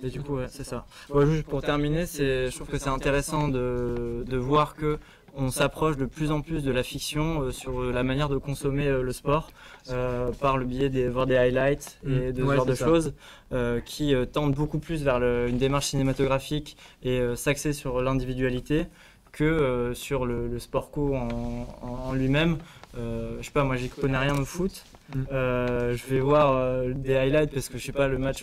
Et du coup, ouais, c'est ça. Ouais, juste pour terminer, je trouve que c'est intéressant de voir que on s'approche de plus en plus de la fiction sur la manière de consommer le sport par le biais de voir des highlights et de ce Ouais, genre c'est de ça. choses qui tendent beaucoup plus vers une démarche cinématographique et s'axer sur l'individualité que sur le sport co en lui-même. Je sais pas, moi j'y connais rien au foot. Je vais voir des highlights parce que je sais pas, le match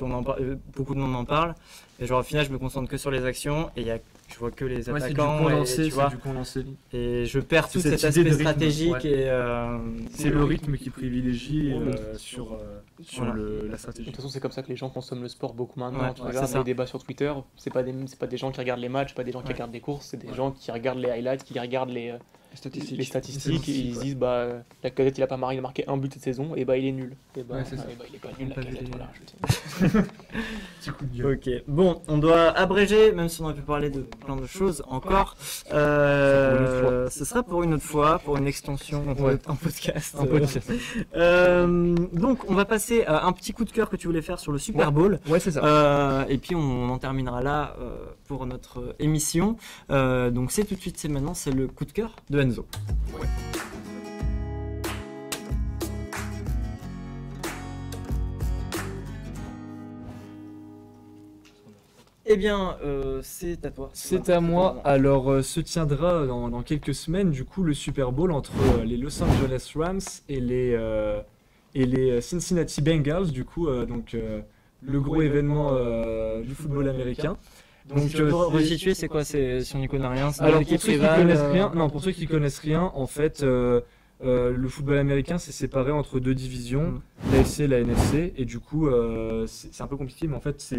beaucoup de monde en parle et genre au final je me concentre que sur les actions et je vois que les Ouais, c'est du attaquants condensé, et, tu vois, c'est du condensé. et je perds tout C'est cet cette idée aspect de rythme, stratégique ouais. et C'est le rythme qui privilégie Ouais, sur Voilà. la De stratégie. toute façon, c'est comme ça que les gens consomment le sport beaucoup maintenant. Ouais, Tu ouais, regardes c'est ça. les débats sur Twitter, c'est pas des gens qui regardent les matchs, pas des gens qui Ouais. regardent les courses, c'est des gens qui regardent les highlights, qui regardent les statistiques, et ils statistiques, se disent bah la cadette il a pas marqué un but cette saison, et bah il est nul. Et bah, Ouais, c'est ça. et bah, il est pas nul la Pas vu cadette, les- voilà. Je veux dire. Petit coup de gueule. Ok, bon, on doit abréger, même si on aurait pu parler de plein de choses encore. Ce sera pour une autre fois, pour une extension en podcast. Un podcast. Donc, on va passer à un petit coup de cœur que tu voulais faire sur le Super Bowl. Ouais, c'est ça. Et puis on en terminera là pour notre émission. Donc c'est tout de suite, c'est maintenant, c'est le coup de cœur de Enzo. Eh bien, c'est à toi. C'est à moi. Alors, se tiendra dans quelques semaines, du coup, le Super Bowl entre les Los Angeles Rams et les Cincinnati Bengals, du coup, le gros événement du football américain. Donc, Pour resituer, c'est quoi? Si on n'y connaît rien, c'est alors une pour équipe ceux qui rivale, connaissent rien, non, pour ceux qui connaissent rien, en fait, le football américain c'est séparé entre deux divisions, l'AFC et la NFC, et du coup c'est un peu compliqué, mais en fait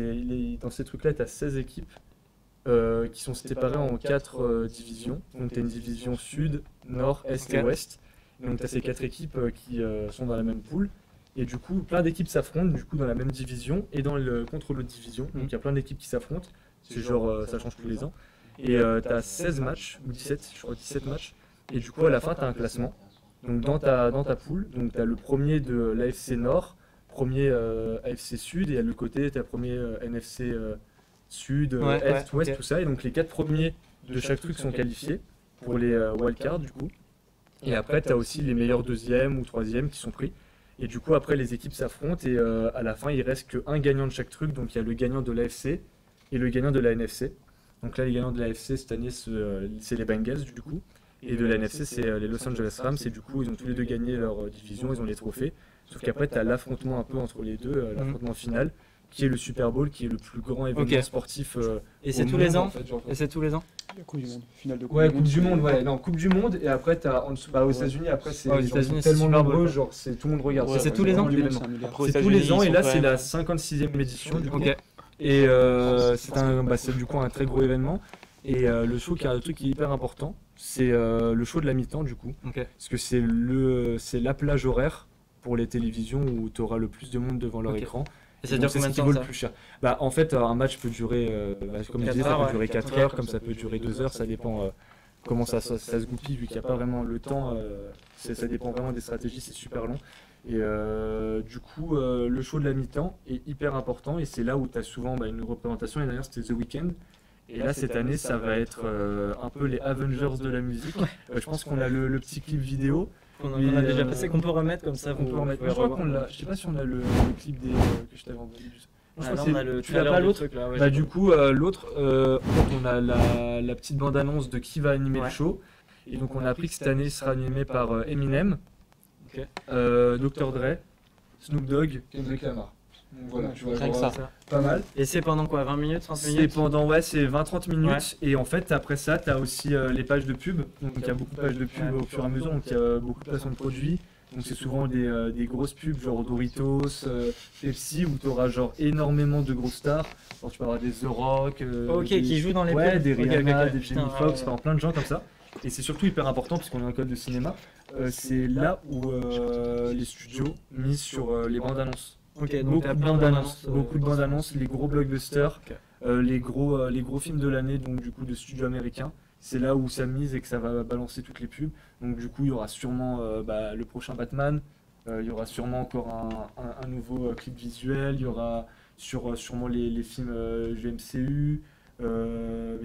dans ces trucs-là, tu as 16 équipes qui sont séparées en 4 divisions. Donc tu as une division sud, nord, est et ouest. Donc tu as ces 4 équipes qui sont dans la même poule. Et du coup, plein d'équipes s'affrontent du coup dans la même division et contre l'autre division. Donc il y a plein d'équipes qui s'affrontent. C'est genre, ça change tous les ans. Et tu as 16 matchs, ou 17, je crois 17 matchs. Et du coup, à la fin, tu as un classement. Donc dans ta poule, tu as le premier de l'AFC Nord, premier AFC Sud, et à l'autre côté, tu as le premier NFC Sud, Est, Ouest, ok. tout ça. Et donc les 4 premiers de chaque truc sont qualifiés pour les wildcards, du coup. Et après, tu as aussi les meilleurs deuxièmes ou troisièmes qui sont pris. Et du coup, après, les équipes s'affrontent et à la fin, il reste qu'un gagnant de chaque truc. Donc il y a le gagnant de l'AFC et le gagnant de la NFC. Donc là, les gagnants de la AFC cette année, c'est les Bengals, du coup. Et de la NFC, c'est les Los Angeles Rams. Et du coup, ils ont tous les deux gagné leur division, ils ont les trophées. Sauf qu'après, tu as l'affrontement un peu entre les deux, l'affrontement final, qui est le Super Bowl, qui est le plus grand événement sportif. Et c'est au tous les monde, ans en fait, genre. Et c'est tous les ans La Coupe du Monde, finale de Coupe Ouais, du Coupe Monde. du Monde, ouais. Non, Coupe du Monde, et après, t'as en dessous, aux États-Unis, après, c'est Ouais, aux genre, États-Unis, c'est tellement Super Bowl, nombreux, quoi. genre, tout le monde regarde. Ouais, c'est tous les ans vraiment l'événement. Après, aux C'est tous les États-Unis, ans, ils et sont là, quand c'est même- la 56e édition, du coup. Ok. Et c'est du coup un très gros événement. Et le show, qui a un truc qui est hyper important, c'est le show de la mi-temps, du coup. Ok. Parce que c'est la plage horaire pour les télévisions où tu auras le plus de monde devant leur Ok. écran. Et ça donc, dure c'est combien ce de qui vaut temps, le ça plus cher. Bah, en fait, un match peut durer, comme je 4 disais, ça heures, peut durer ouais. 4 heures, comme ça peut durer 2 heures, ça dépend comment ça se goupille, vu qu'il n'y a pas vraiment le temps, ça dépend vraiment des stratégies, c'est super long. Et du coup, le show de la mi-temps est hyper important, et c'est là où tu as souvent une représentation, et d'ailleurs c'était The Weeknd. Et là, cette année, ça va être un peu les Avengers de la musique. Je pense qu'on a le petit clip vidéo. On a déjà passé, qu'on peut remettre comme ça. On peut remettre. vous Je crois pouvez qu'on revoir. l'a. Je sais pas si on a le clip que je t'avais envoyé. Je Ah, crois là, que on a c'est- le tu l'as trailer pas du l'autre. truc, là, ouais, Bah j'ai du pas. coup l'autre, on a la petite bande annonce de qui va animer Ouais. le show. Et donc on a appris que cette année il sera animé par Eminem, Ok. Dr Dre, Snoop Dogg, Kendrick Lamar. Donc voilà, tu vois, Rien que genre, ça. pas mal. Et c'est pendant quoi, 20 minutes, 30 C'est minutes? pendant c'est 20-30 minutes, et en fait après ça tu as aussi les pages de pub. Donc il y a beaucoup de pages de pub au fur et à mesure, donc il y a beaucoup de placements de produits. Donc c'est souvent des grosses pubs genre Doritos, Pepsi, où tu auras genre énormément de grosses stars. Genre tu peux avoir des The Rock, Ok, qui jouent dans les ouais, pubs. des Ok, Rihanna, ok, des putain, Jamie ouais, Foxx, ouais. enfin plein de gens comme ça. Et c'est surtout hyper important puisqu'on est en code de cinéma. c'est là où les studios misent sur les bandes annonces. Ok, donc Beaucoup t'as de plein bandes d'annonces. annonces, beaucoup de bandes annonces, les gros blockbusters, les gros films de l'année, donc du coup de studios américains. C'est là où ça mise et que ça va balancer toutes les pubs. Donc du coup, il y aura sûrement le prochain Batman, il y aura sûrement encore un nouveau clip visuel, il y aura sûrement les films du MCU,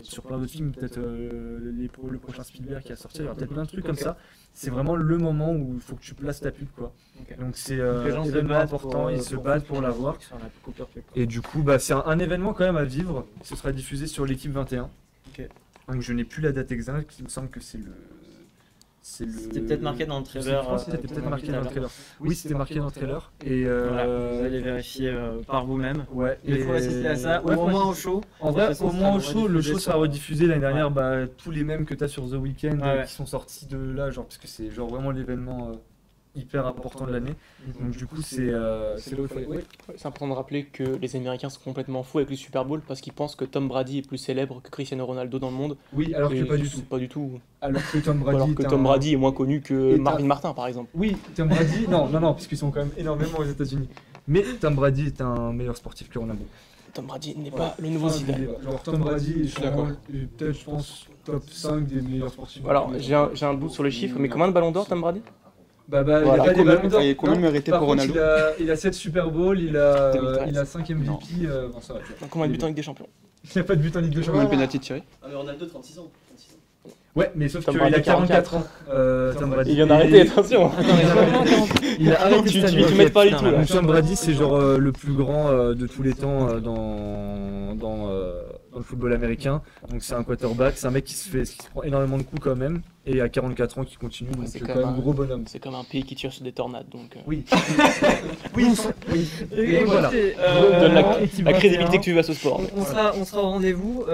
sur plein d'autres films, peut-être le prochain Spielberg qui a sorti, il y aura peut-être plein de trucs comme ça. C'est vraiment le moment où il faut que tu places ta pub, quoi. Donc c'est les gens un se événement battent important, ils se battent pour l'avoir. Sur la Cooper Clip. Et du coup, bah, c'est un événement quand même à vivre. Ce sera diffusé sur l'équipe 21. Ok. Donc je n'ai plus la date exacte, il me semble que c'est le... C'était peut-être marqué dans le trailer. C'était peut-être marqué dans le trailer. Oui, c'était marqué dans le trailer. Et Voilà, vous allez vérifier par vous-même. ouais. Il faut assister à ça, ouais, ou au moins au show. En De vrai, toute façon, au ça moins au sera show, le rediffusé show sur- sera rediffusé l'année dernière. Bah, tous les mêmes que tu as sur The Weeknd Ouais. qui sont sortis de là, genre, parce que c'est genre vraiment l'événement hyper important de l'année. Donc du coup, c'est là où il faut aller. Ouais. C'est important de rappeler que les Américains sont complètement fous avec le Super Bowl parce qu'ils pensent que Tom Brady est plus célèbre que Cristiano Ronaldo dans le monde. Oui, alors que Et pas du tout. Pas du tout. Alors que Tom Brady, Alors que est Tom un- Brady est moins connu que est Marvin un- Martin, par exemple. Oui, Tom Brady, non, parce qu'ils sont quand même énormément aux États-Unis. Mais Tom Brady est un meilleur sportif que Ronaldo. Tom Brady n'est pas le nouveau Zidane. Genre Tom Brady est d'accord. peut-être, je pense, top 5 des meilleurs sportifs. Alors, j'ai un doute sur les chiffres, mais combien de ballons d'or, Tom Brady? Bah, Voilà. il a pas des Combien- ballons d'or. et combien Non, mérité par pour contre, Ronaldo il a 7 Super Bowl, il a 2013. 5 MVP. Bon, ça va. tu vois. Donc, combien de buts en Ligue des Champions? Il a pas de but en Ligue de Combien de Champions. pénalty tiré? Ah, mais Ronaldo, 36 ans. 36 ans. Ouais, mais sauf Tom qu'il Brady, a 44 ans. Tom Brady. Il vient d'arrêter, attention. Il a arrêté Tu cette année. te mets pas du tout, là. Donc, Tom Brady, c'est genre le plus grand de tous les temps dans le football américain. Donc c'est un quarterback, c'est un mec qui se prend énormément de coups quand même, et à 44 ans qui continue, donc c'est c'est quand quand même même un gros bonhomme. C'est comme un pays qui tire sur des tornades, donc... Oui. oui. Et voilà. écoutez, Donne équipe la 21, crédibilité que tu veux à ce sport. on sera au rendez-vous,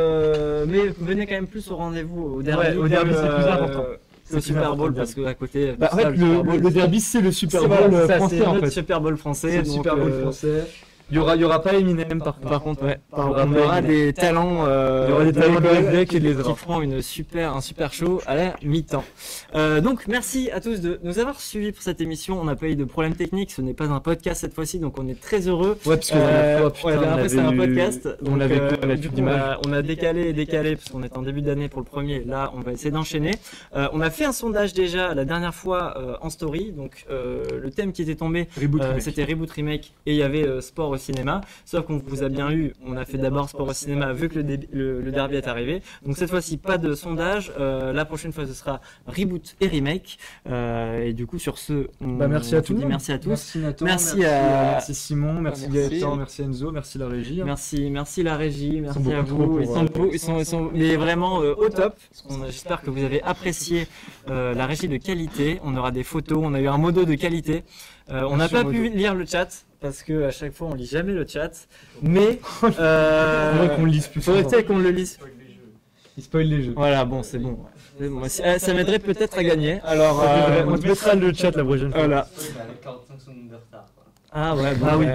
mais venez quand même plus au rendez-vous au derby. Ouais, au derby, c'est plus important. C'est le Super Bowl parce qu'à côté. Bah, en ça, fait, le Super Bowl, le derby, c'est le Super c'est- Bowl voilà, ça, français c'est en notre fait. Super Bowl français. C'est le donc, Super Bowl français. Il y aura pas Eminem par contre. Par contre, ouais. Il y aura On pas aura Eminem. des talents. Il y aura des talents de Redneck et de qui Ezra. feront un super show à la mi-temps. Donc merci à tous de nous avoir suivis pour cette émission. On n'a pas eu de problème technique, ce n'est pas un podcast cette fois-ci, donc on est très heureux. Ouais, parce que la dernière fois, putain, la dernière fois, c'était un avait eu- podcast. on donc, avait du coup, on a décalé parce qu'on est en début d'année pour le premier. Là, on va essayer d'enchaîner. On a fait un sondage déjà la dernière fois en story. Donc le thème qui était tombé, c'était Reboot Remake et il y avait sport au cinéma. Sauf qu'on vous a bien eu, on a fait d'abord sport au cinéma vu que le derby est arrivé. Donc cette fois-ci, pas de sondage. La prochaine fois, ce sera Reboot et Remake. Et du coup, sur ce, merci à vous tout le dit monde. merci à tous. Merci Nathan, Merci merci Simon, merci Merci. Gaëtan, merci Enzo, merci la régie. Merci la régie, merci beaucoup à trop vous. pour, Ils sont beaux, ils sont mais vraiment au top. J'espère que vous avez apprécié la régie de qualité. On aura des photos, on a eu un modo de qualité. On n'a pas pu lire le chat parce que à chaque fois on lit jamais le chat. Mais Faudrait qu'on le lise plus faudrait souvent. peut-être qu'on le lise. Il spoil les jeux. Voilà, bon, c'est bon. C'est bon. Ça m'aiderait peut-être à gagner. Alors, on te mettra le chat la prochaine fois. voilà. Avec 45 secondes de retard. Ah ouais, Ah oui.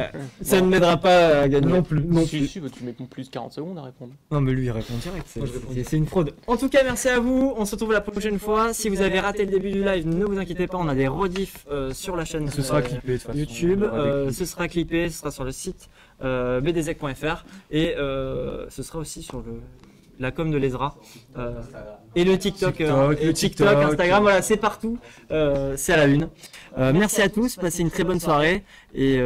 Ça ne m'aidera pas à gagner. Non plus. Si, tu mets plus de 40 secondes à répondre. Non mais lui il répond direct, Moi, je réponds c'est une fraude. En tout cas merci à vous, on se retrouve la prochaine fois. Si vous avez raté le début du live, ne vous inquiétez pas, on a des rediffs sur la chaîne Ce sera clippé de toute façon. YouTube, Il y aura des clips. ce sera clippé, ce sera sur le site bdzec.fr et ce sera aussi sur la com de l'Ezra et le TikTok, le TikTok, Instagram, voilà c'est partout, c'est à la une. Merci à tous, passez une très bonne soirée et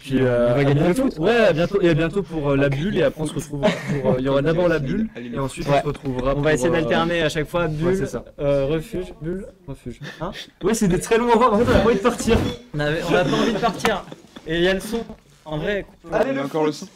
puis on va gagner le foot. Ouais, à bientôt pour la bulle et après on se retrouvera pour. Il y aura d'abord la bulle et ensuite on Ouais. se retrouvera. On va essayer pour, d'alterner à chaque fois bulle, c'est ça. refuge, bulle, refuge. Hein Ouais, c'est des très longs repas. En fait, on a pas envie de partir. on a pas envie de partir. Et il y a le son. En vrai. Allez, encore le son.